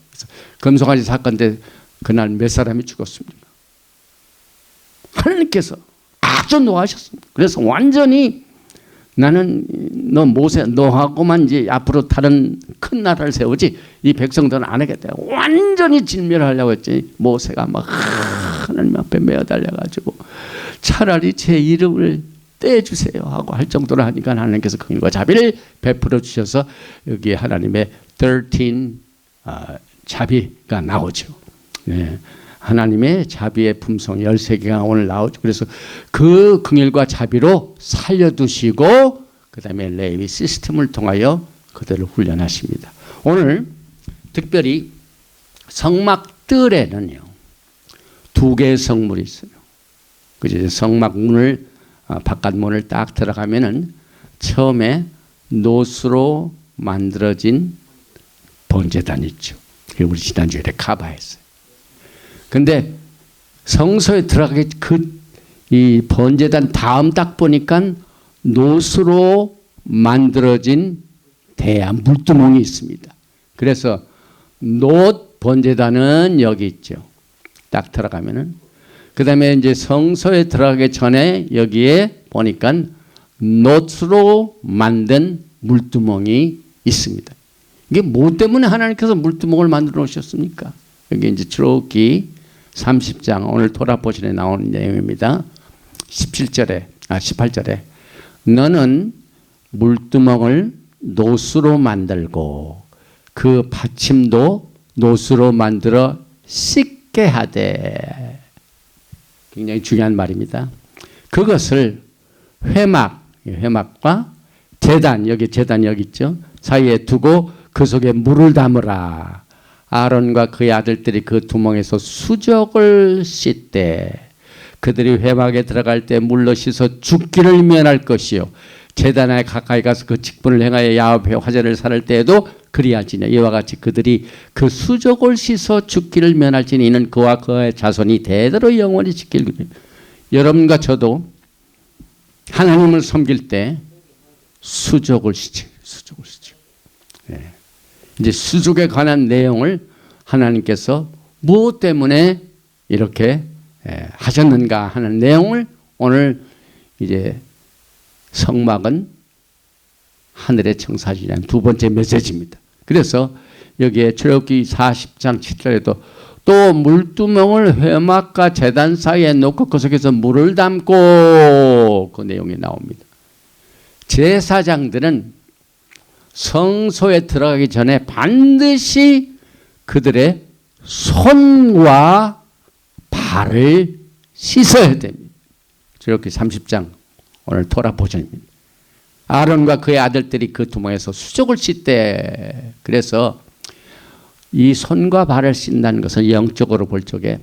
금송아지 사건 때 그날 몇 사람이 죽었습니까? 하나님께서 아주 노하셨습니다. 그래서 완전히 나는 너 모세 너하고만 이제 앞으로 다른 큰 나라를 세우지 이 백성들은 안 하겠다. 완전히 진멸하려고 했지. 모세가 막 하나님 앞에 매어달려가지고 차라리 제 이름을 떼주세요 하고 할 정도로 하니까 하나님께서 긍휼과 자비를 베풀어 주셔서 여기에 하나님의 13 자비가 나오죠. 네. 하나님의 자비의 품성 13개가 오늘 나오죠. 그래서 그 긍휼과 자비로 살려두시고 그 다음에 레위 시스템을 통하여 그들을 훈련하십니다. 오늘 특별히 성막들에는요 2개의 성물이 있어요. 그죠? 성막 문을 바깥 문을 딱 들어가면은 처음에 노수로 만들어진 번제단 있죠. 우리 지난주에 카바했어요. 근데 성소에 들어가기 이 번제단 다음 딱 보니까 노수로 만들어진 대야 물두멍이 있습니다. 그래서 노 번제단은 여기 있죠. 딱 들어가면은 그 다음에 이제 성소에 들어가기 전에 여기에 보니까 노수로 만든 물두멍이 있습니다. 이게 뭐 때문에 하나님께서 물두멍을 만들어 놓으셨습니까? 여기 이제 출애굽기 30장 오늘 토라포신에 나오는 내용입니다. 18절에 너는 물두멍을 노수로 만들고 그 받침도 노수로 만들어 씻게 하되. 굉장히 중요한 말입니다. 그것을 회막과 제단 여기 있죠. 사이에 두고 그 속에 물을 담으라. 아론과 그의 아들들이 그 두멍에서 수족을 씻되 그들이 회막에 들어갈 때 물로 씻어 죽기를 면할 것이요 제단에 가까이 가서 그 직분을 행하여 야훼 화제를 살을 때에도 그리할지니 이와 같이 그들이 그 수족을 씻어 죽기를 면할지니 이는 그와 그의 자손이 대대로 영원히 지킬 것이니. 여러분과 저도 하나님을 섬길 때 수족을 씻죠. 네. 이제 수족에 관한 내용을 하나님께서 무엇 때문에 이렇게 하셨는가 하는 내용을 오늘 이제 성막은 하늘의 청사진이라는 두 번째 메시지입니다. 그래서 여기에 출애굽기 40장 7절에도 또 물두멍을 회막과 제단 사이에 놓고 그 속에서 물을 담고 그 내용이 나옵니다. 제사장들은 성소에 들어가기 전에 반드시 그들의 손과 발을 씻어야 됩니다. 출애굽기 30장 오늘 토라 보전입니다. 아론과 그의 아들들이 그 두멍에서 수족을 씻되. 그래서 이 손과 발을 씻는다는 것은 영적으로 볼 적에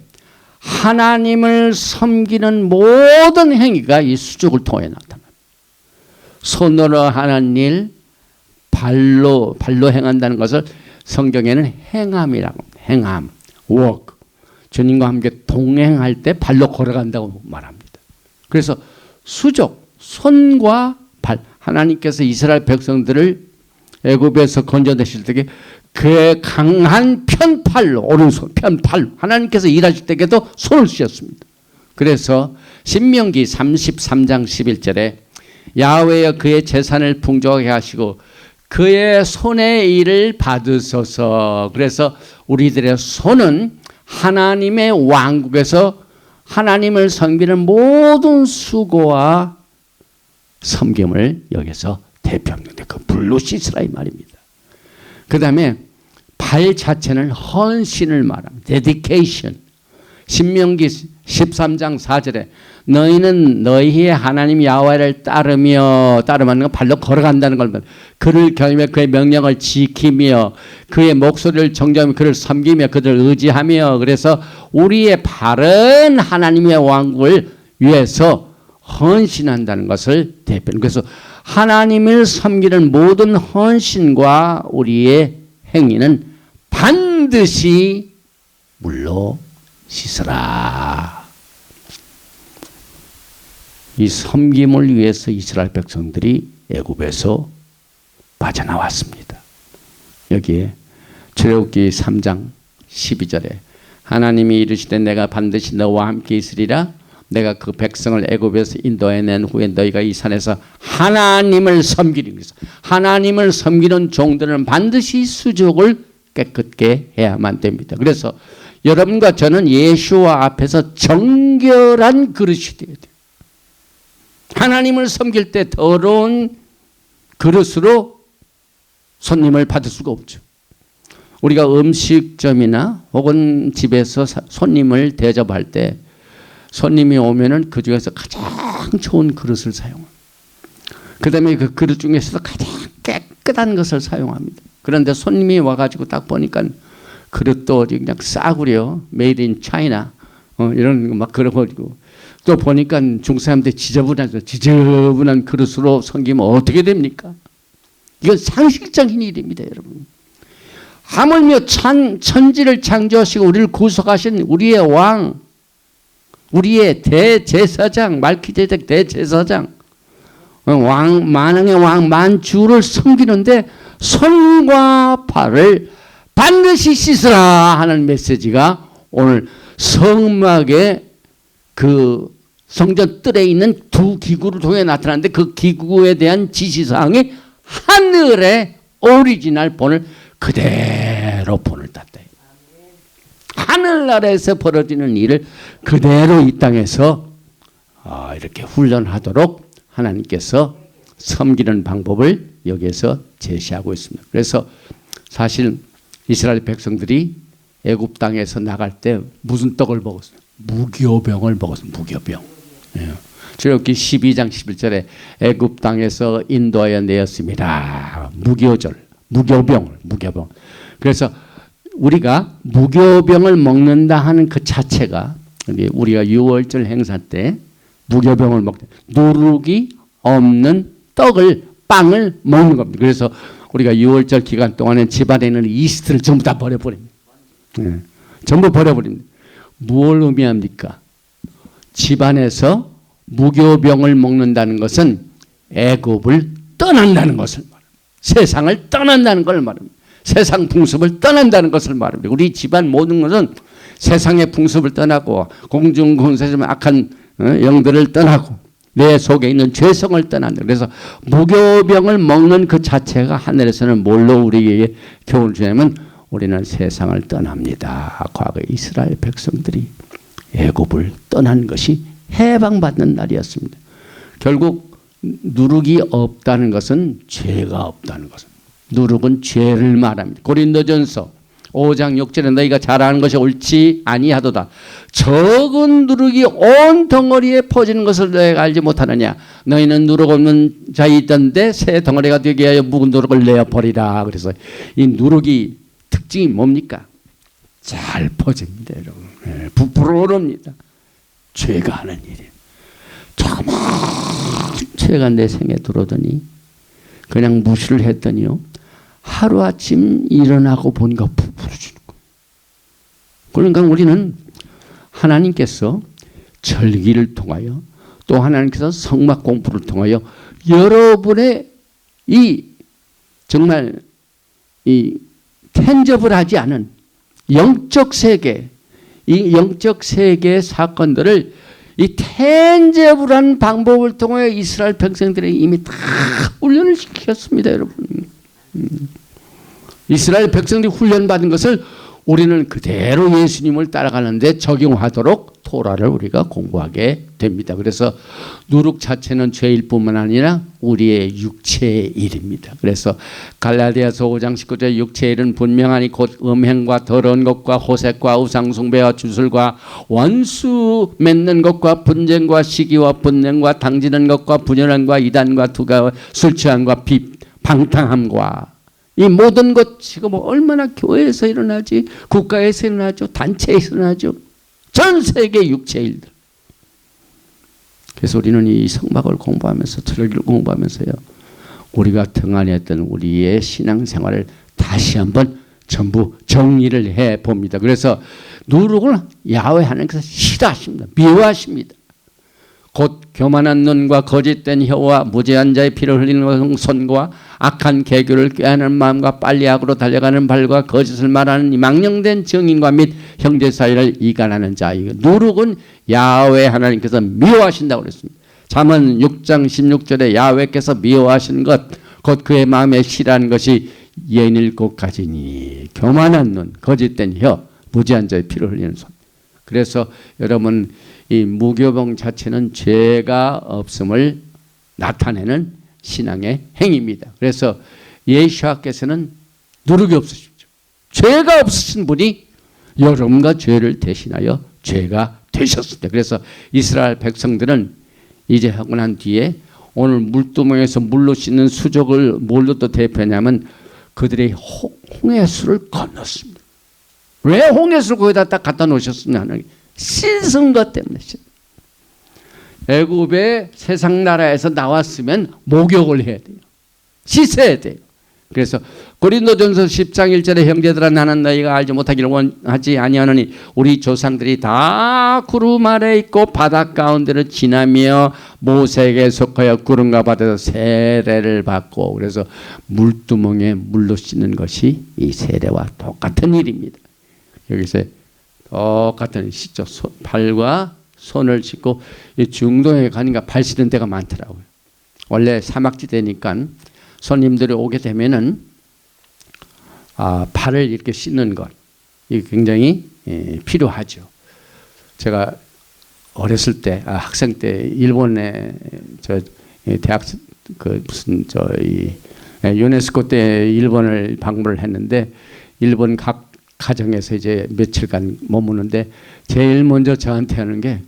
하나님을 섬기는 모든 행위가 이 수족을 통해 나타납니다. 손으로 하는 일, 발로 행한다는 것을 성경에는 행함이라고 합니다. 행함, walk. 주님과 함께 동행할 때 발로 걸어간다고 말합니다. 그래서 수족, 손과 발. 하나님께서 이스라엘 백성들을 애굽에서 건져내실 때 그의 강한 편팔로 오른손 편팔로 하나님께서 일하실 때에도 손을 쓰셨습니다. 그래서 신명기 33장 11절에 야훼여 그의 재산을 풍족하게 하시고 그의 손의 일을 받으소서. 그래서 우리들의 손은 하나님의 왕국에서 하나님을 섬기는 모든 수고와 섬김을 여기서 대표합니다. 그 블루시스라 이 말입니다. 그 다음에 발 자체는 헌신을 말합니다. dedication. 신명기 13장 4절에 너희는 너희의 하나님 야훼를 따르면 발로 걸어간다는 걸 그를 경외하며 그의 명령을 지키며 그의 목소리를 정죄하며 그를 섬기며 그를 의지하며 그래서 우리의 발은 하나님의 왕국을 위해서 헌신한다는 것을 대표합니다. 그래서 하나님을 섬기는 모든 헌신과 우리의 행위는 반드시 물로 씻으라. 이 섬김을 위해서 이스라엘 백성들이 애굽에서 빠져나왔습니다. 여기에 출애굽기 3장 12절에 하나님이 이르시되 내가 반드시 너와 함께 있으리라. 내가 그 백성을 애굽에서 인도해낸 후에 너희가 이 산에서 하나님을 섬기리. 그래서 하나님을 섬기는 종들은 반드시 수족을 깨끗게 해야만 됩니다. 그래서 여러분과 저는 예수와 앞에서 정결한 그릇이 되어야 돼요. 하나님을 섬길 때 더러운 그릇으로 손님을 받을 수가 없죠. 우리가 음식점이나 혹은 집에서 손님을 대접할 때 손님이 오면은 그 중에서 가장 좋은 그릇을 사용합니다. 그 다음에 그 그릇 중에서도 가장 깨끗한 것을 사용합니다. 그런데 손님이 와가지고 딱 보니까 그릇도 그냥 싸구려, 메이드 인 차이나 이런 거 막 그런 거고 또 보니까 중사람들 지저분한 그릇으로 섬기면 어떻게 됩니까? 이건 상식적인 일입니다, 여러분. 하물며 천지를 창조하시고 우리를 구속하신 우리의 왕, 우리의 대제사장, 말키제덱 대제사장, 왕, 만왕의 왕, 만주를 섬기는데 손과 발을 반드시 씻으라 하는 메시지가 오늘 성막의 그 성전 뜰에 있는 두 기구를 통해 나타나는데 그 기구에 대한 지시사항이 하늘의 오리지널 본을 그대로 본을 땄다. 하늘나라에서 벌어지는 일을 그대로 이 땅에서 이렇게 훈련하도록 하나님께서 섬기는 방법을 여기에서 제시하고 있습니다. 그래서 사실 이스라엘 백성들이 애굽 땅에서 나갈 때 무슨 떡을 먹었어요? 무교병을 먹었어요. 무교병. 예. 출애굽기 12장 11절에 애굽 땅에서 인도하여 내었습니다. 무교병. 그래서 우리가 무교병을 먹는다 하는 그 자체가 우리가 6월절 행사 때 무교병을 먹때 누룩이 없는 빵을 먹는 겁니다. 그래서 우리가 6월절 기간 동안에 집안에 있는 이스트를 전부 다 버려버립니다. 네. 전부 버려버립니다. 무엇을 의미합니까? 집안에서 무교병을 먹는다는 것은 애굽을 떠난다는 것을 말합니다. 세상을 떠난다는 걸 말합니다. 세상 풍습을 떠난다는 것을 말합니다. 우리 집안 모든 것은 세상의 풍습을 떠나고 공중군세점 악한 영들을 떠나고 내 속에 있는 죄성을 떠난다. 그래서 무교병을 먹는 그 자체가 하늘에서는 뭘로 우리에게 교훈을 주냐면 우리는 세상을 떠납니다. 과거 이스라엘 백성들이 애굽을 떠난 것이 해방받는 날이었습니다. 결국 누룩이 없다는 것은 죄가 없다는 것입니다. 누룩은 죄를 말합니다. 고린도전서 5장 6절에 너희가 잘하는 것이 옳지 아니하도다. 적은 누룩이 온 덩어리에 퍼지는 것을 너희가 알지 못하느냐. 너희는 누룩 없는 자이 있던데 새 덩어리가 되게 하여 묵은 누룩을 내어버리라. 그래서 이 누룩이 특징이 뭡니까? 잘 퍼집니다, 여러분. 부풀어 오릅니다. 죄가 하는 일이에요. 조그만 죄가 내 생에 들어오더니 그냥 무시를 했더니요. 하루아침 일어나고 보니까 부풀어지는 거예요. 그러니까 우리는 하나님께서 절기를 통하여 또 하나님께서 성막 공부를 통하여 여러분의 이 정말 이 텐접을 하지 않은 영적 세계, 이 영적 세계의 사건들을 이 텐제브라는 방법을 통해 이스라엘 백성들이 이미 다 훈련을 시켰습니다, 여러분. 이스라엘 백성들이 훈련받은 것을 우리는 그대로 예수님을 따라가는데 적용하도록 토라를 우리가 공부하게 됩니다. 그래서 누룩 자체는 죄일 뿐만 아니라 우리의 육체의 일입니다. 그래서 갈라디아서 5장 19절 육체의 일은 분명하니 곧 음행과 더러운 것과 호색과 우상숭배와 주술과 원수 맺는 것과 분쟁과 시기와 분쟁과 당지는 것과 분열함과 이단과 두가 술 취함과 방탕함과 이 모든 것 지금 얼마나 교회에서 일어나지, 국가에서 일어나죠, 단체에서 일어나죠. 전 세계 육체 일들. 그래서 우리는 이 성막을 공부하면서 트럭을 공부하면서요, 우리가 등한했던 우리의 신앙생활을 다시 한번 전부 정리를 해 봅니다. 그래서 누룩을 야훼 하나님께서 싫어하십니다. 미워하십니다. 곧 교만한 눈과 거짓된 혀와 무죄한 자의 피를 흘리는 손과 악한 계교를 꾀하는 마음과 빨리 악으로 달려가는 발과 거짓을 말하는 망령된 증인과 및 형제 사이를 이간하는 자. 누룩은 야훼 하나님께서 미워하신다고 그랬습니다. 잠언 6장 16절에 야훼께서 미워하신 것 곧 그의 마음에 싫어하는 것이 67가지니 교만한 눈, 거짓된 혀, 무죄한 자의 피를 흘리는 손. 그래서 여러분 이 무교병 자체는 죄가 없음을 나타내는 신앙의 행위입니다. 그래서 예수께서는 누룩이 없으십니다. 죄가 없으신 분이 여러분과 죄를 대신하여 죄가 되셨습니다. 그래서 이스라엘 백성들은 이제 하고 난 뒤에 오늘 물두멍에서 물로 씻는 수족을 뭘로 또 대표하냐면 그들의 홍해수를 건넜습니다. 왜 홍해수를 거기다 딱 갖다 놓으셨느냐? 씻은 것 때문에. 애굽의 세상 나라에서 나왔으면 목욕을 해야 돼요. 씻어야 돼요. 그래서 고린도전서 10장 1절에 형제들아 나는 너희가 알지 못하기를 원하지 아니하노니 우리 조상들이 다 구름 아래 있고 바다 가운데를 지나며 모세에게 속하여 구름과 바다에서 세례를 받고, 그래서 물두멍에 물로 씻는 것이 이 세례와 똑같은 일입니다. 여기서 똑같은 씻죠. 발과 손을 씻고 중동에 가니까 발 씻는 데가 많더라고요. 원래 사막지대니까 손님들이 오게 되면은 발을 이렇게 씻는 것, 이게 굉장히 필요하죠. 제가 어렸을 때 학생 때 일본에 대학 유네스코 때 일본을 방문을 했는데 일본 각 가정에서 이제 며칠간 머무는데 제일 먼저 저한테 하는 게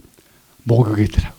목욕이더라고요.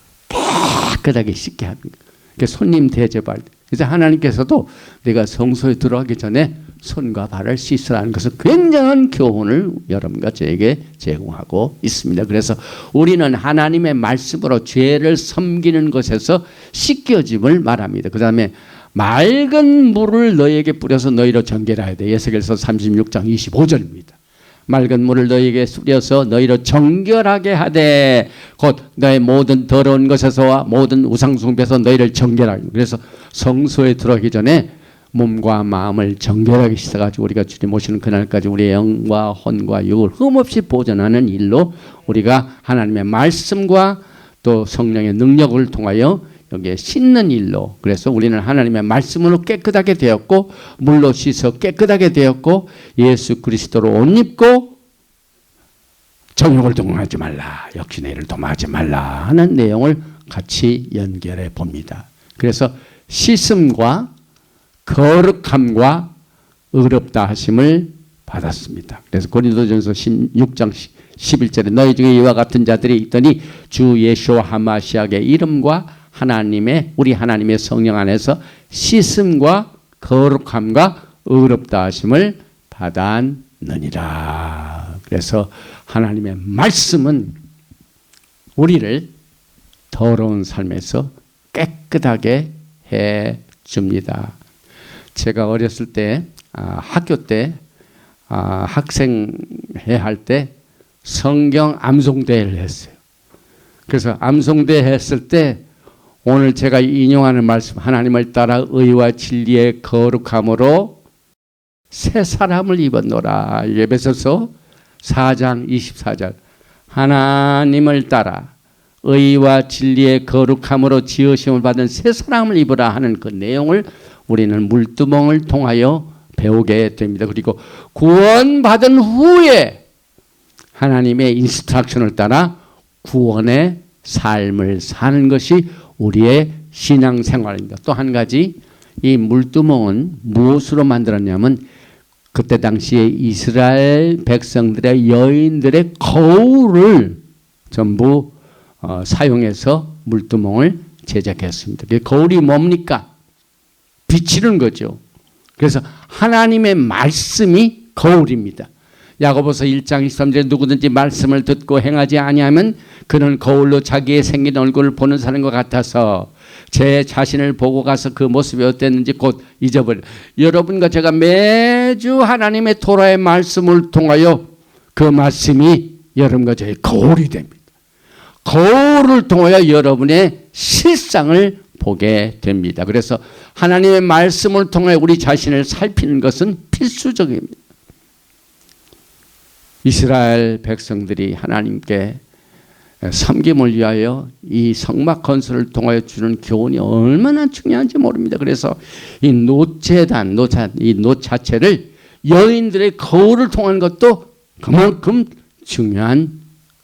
깨끗하게 씻게 하는 거. 손님 대접할 때. 그래서 하나님께서도 내가 성소에 들어가기 전에 손과 발을 씻으라는 것은 굉장한 교훈을 여러분과 저에게 제공하고 있습니다. 그래서 우리는 하나님의 말씀으로 죄를 섬기는 것에서 씻겨짐을 말합니다. 그 다음에 맑은 물을 너희에게 뿌려서 너희로 정결하여야 돼. 에스겔서 36장 25절입니다. 맑은 물을 너희에게 뿌려서 너희로 정결하게 하되 곧 너의 모든 더러운 것에서와 모든 우상숭배에서 너희를 정결하게. 그래서 성소에 들어가기 전에 몸과 마음을 정결하게 씻어가지고 우리가 주님 오시는 그날까지 우리의 영과 혼과 육을 흠없이 보존하는 일로 우리가 하나님의 말씀과 또 성령의 능력을 통하여 여기에 씻는 일로, 그래서 우리는 하나님의 말씀으로 깨끗하게 되었고 물로 씻어 깨끗하게 되었고 예수 그리스도로 옷 입고 정욕을 동하지 말라, 역시 이를 도모하지 말라 하는 내용을 같이 연결해 봅니다. 그래서 씻음과 거룩함과 의롭다 하심을 받았습니다. 그래서 고린도전서 16장 11절에 너희 중에 이와 같은 자들이 있더니 주 예수와 하마시아의 이름과 우리 하나님의 성령 안에서 씻음과 거룩함과 의롭다 하심을 받았느니라. 그래서 하나님의 말씀은 우리를 더러운 삶에서 깨끗하게 해 줍니다. 제가 어렸을 때 학교 때 학생회 할 때 성경 암송대회를 했어요. 그래서 암송대회 했을 때 오늘 제가 인용하는 말씀, 하나님을 따라 의와 진리의 거룩함으로 새 사람을 입었노라. 에베소서 4장 24절. 하나님을 따라 의와 진리의 거룩함으로 지으심을 받은 새 사람을 입으라 하는 그 내용을 우리는 물두멍을 통하여 배우게 됩니다. 그리고 구원받은 후에 하나님의 인스트럭션을 따라 구원의 삶을 사는 것이 우리의 신앙생활입니다. 또 한 가지, 이 물두멍은 무엇으로 만들었냐면 그때 당시에 이스라엘 백성들의 여인들의 거울을 전부 사용해서 물두멍을 제작했습니다. 거울이 뭡니까? 비치는 거죠. 그래서 하나님의 말씀이 거울입니다. 야고보서 1장 23절에 누구든지 말씀을 듣고 행하지 아니하면 그는 거울로 자기의 생긴 얼굴을 보는 사람과 같아서 제 자신을 보고 가서 그 모습이 어땠는지 곧 잊어버려. 여러분과 제가 매주 하나님의 토라의 말씀을 통하여 그 말씀이 여러분과 저의 거울이 됩니다. 거울을 통하여 여러분의 실상을 보게 됩니다. 그래서 하나님의 말씀을 통해 우리 자신을 살피는 것은 필수적입니다. 이스라엘 백성들이 하나님께 섬김을 위하여 이 성막 건설을 통하여 주는 교훈이 얼마나 중요한지 모릅니다. 그래서 이 노제단, 이 노 자체를 여인들의 거울을 통한 것도 그만큼 중요한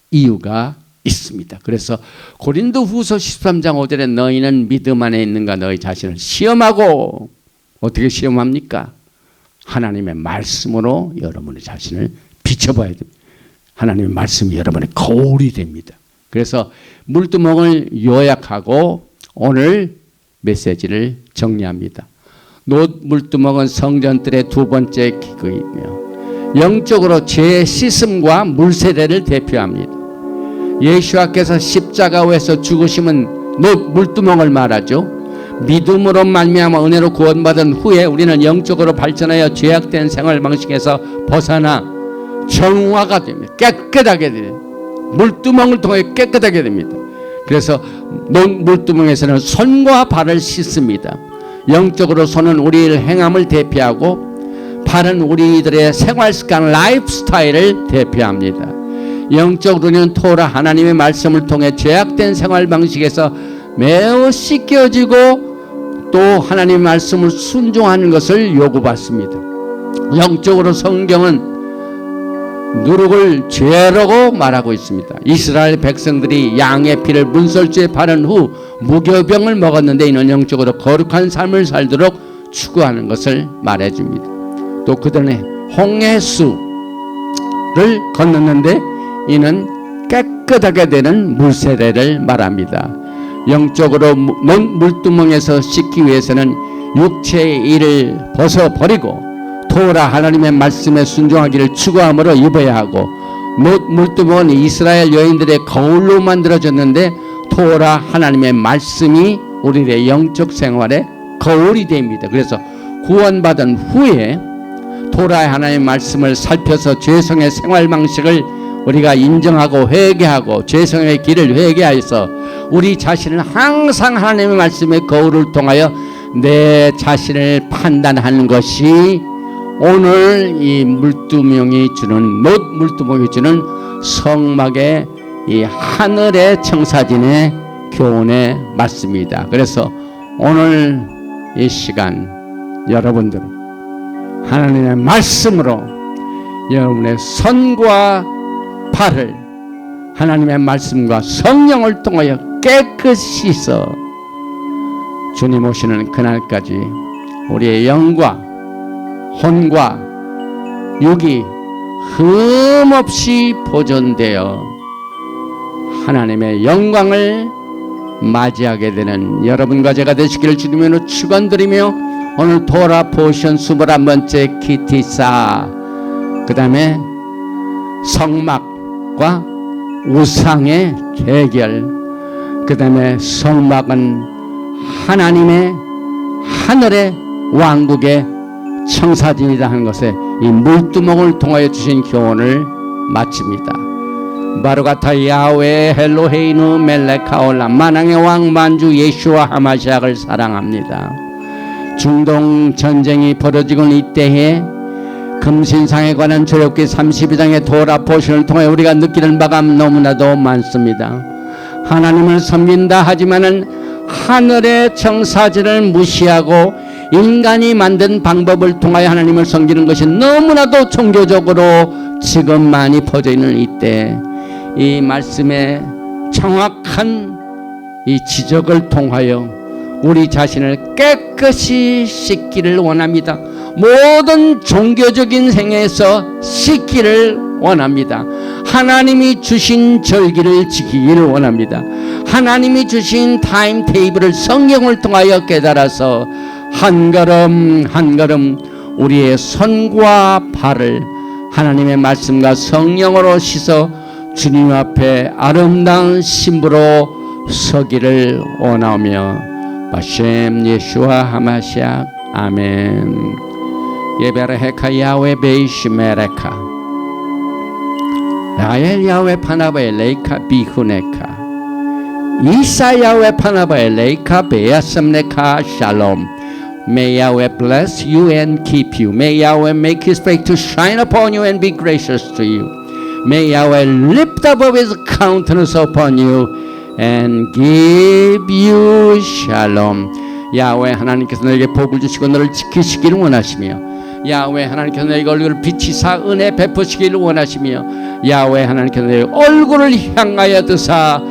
이유가 있습니다. 그래서 고린도 후서 13장 5절에 너희는 믿음 안에 있는가 너희 자신을 시험하고, 어떻게 시험합니까? 하나님의 말씀으로 여러분의 자신을 비춰봐야 됩니다. 하나님의 말씀이 여러분의 거울이 됩니다. 그래서 물두멍을 요약하고 오늘 메시지를 정리합니다. 물두멍은 성전들의 두 번째 기구이며 영적으로 죄 씻음과 물세례를 대표합니다. 예수께서 십자가에서 죽으심은 물두멍을 말하죠. 믿음으로 말미암아 은혜로 구원받은 후에 우리는 영적으로 발전하여 죄악된 생활 방식에서 벗어나 정화가 됩니다. 깨끗하게 됩니다. 물두멍을 통해 깨끗하게 됩니다. 그래서 물두멍에서는 손과 발을 씻습니다. 영적으로 손은 우리의 행함을 대표하고 발은 우리들의 생활 습관, 라이프 스타일을 대표합니다. 영적으로는 토라 하나님의 말씀을 통해 죄악된 생활 방식에서 매우 씻겨지고 또 하나님의 말씀을 순종하는 것을 요구받습니다. 영적으로 성경은 누룩을 죄라고 말하고 있습니다. 이스라엘 백성들이 양의 피를 문설주에 바른 후 무교병을 먹었는데 이는 영적으로 거룩한 삶을 살도록 추구하는 것을 말해줍니다. 또 그들은 홍해수를 건넜는데 이는 깨끗하게 되는 물세례를 말합니다. 영적으로 물두멍에서 씻기 위해서는 육체의 일을 벗어버리고 토라 하나님의 말씀에 순종하기를 추구함으로 입어야 하고, 물두멍은 이스라엘 여인들의 거울로 만들어졌는데 토라 하나님의 말씀이 우리의 영적 생활의 거울이 됩니다. 그래서 구원받은 후에 토라의 하나님의 말씀을 살펴서 죄성의 생활 방식을 우리가 인정하고 회개하고 죄성의 길을 회개하여서 우리 자신을 항상 하나님의 말씀의 거울을 통하여 내 자신을 판단하는 것이 오늘 이 물두멍이 주는 물두멍이 주는 성막의 이 하늘의 청사진의 교훈에 맞습니다. 그래서 오늘 이 시간 여러분들 하나님의 말씀으로 여러분의 손과 발을 하나님의 말씀과 성령을 통하여 깨끗이 씻어 주님 오시는 그날까지 우리의 영과 혼과 육이 흠없이 보존되어 하나님의 영광을 맞이하게 되는 여러분과 제가 되시기를 주님으로 축원드리며 오늘 토라 포션 21번째 키티사, 그 다음에 성막과 우상의 대결, 그 다음에 성막은 하나님의 하늘의 왕국의 청사진이다 하는 것에 이 물두멍을 통하여 주신 교훈을 마칩니다. 바루가타 야훼 헬로헤이누 멜레카올라, 만왕의 왕 만주 예슈와 하마시약을 사랑합니다. 중동 전쟁이 벌어지고 이때에 금신상에 관한 출애굽기 32장의 토라 포션을 통해 우리가 느끼는 바가 너무나도 많습니다. 하나님을 섬긴다 하지만은 하늘의 청사진을 무시하고 인간이 만든 방법을 통하여 하나님을 섬기는 것이 너무나도 종교적으로 지금 많이 퍼져 있는 이때, 이 말씀의 정확한 이 지적을 통하여 우리 자신을 깨끗이 씻기를 원합니다. 모든 종교적인 생애에서 씻기를 원합니다. 하나님이 주신 절기를 지키기를 원합니다. 하나님이 주신 타임 테이블을 성경을 통하여 깨달아서 한 걸음 한 걸음 우리의 손과 발을 하나님의 말씀과 성령으로 씻어 주님 앞에 아름다운 신부로 서기를 원하며 바셈 예수와 하마시아 아멘. 예베레헤카 야외 베이시메레카 라엘 야외 파나바에 레이카 비후네카 이사 야외 파나바에 레이카 베야섬네카 샬롬. May Yahweh bless you and keep you. May Yahweh make His face to shine upon you and be gracious to you. May Yahweh lift up His countenance upon you and give you shalom. 야훼 하나님께서 너에게 복을 주시고 너를 지키시기를 원하시며, 야훼 하나님께서 너에게 얼굴을 비치사 은혜 베푸시기를 원하시며, 야훼 하나님께서 너의 얼굴을 향하여 드사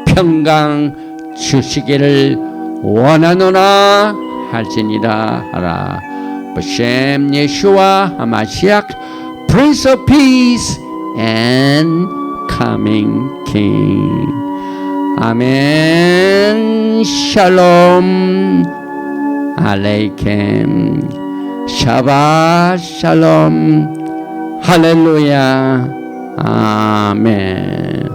평강 주시기를 원하노라 할지니라 하라. 버셈 예수와 하마시악 Prince of Peace and Coming King. 아멘. 샬롬 알레이켐. 샤바 샬롬. 할렐루야. 아멘.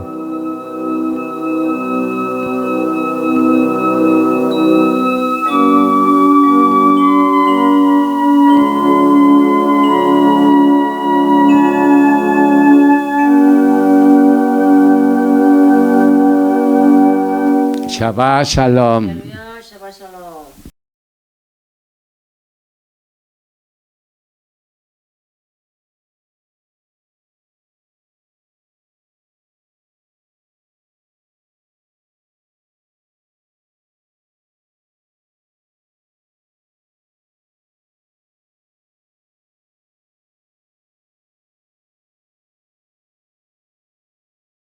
샤바 샬롬.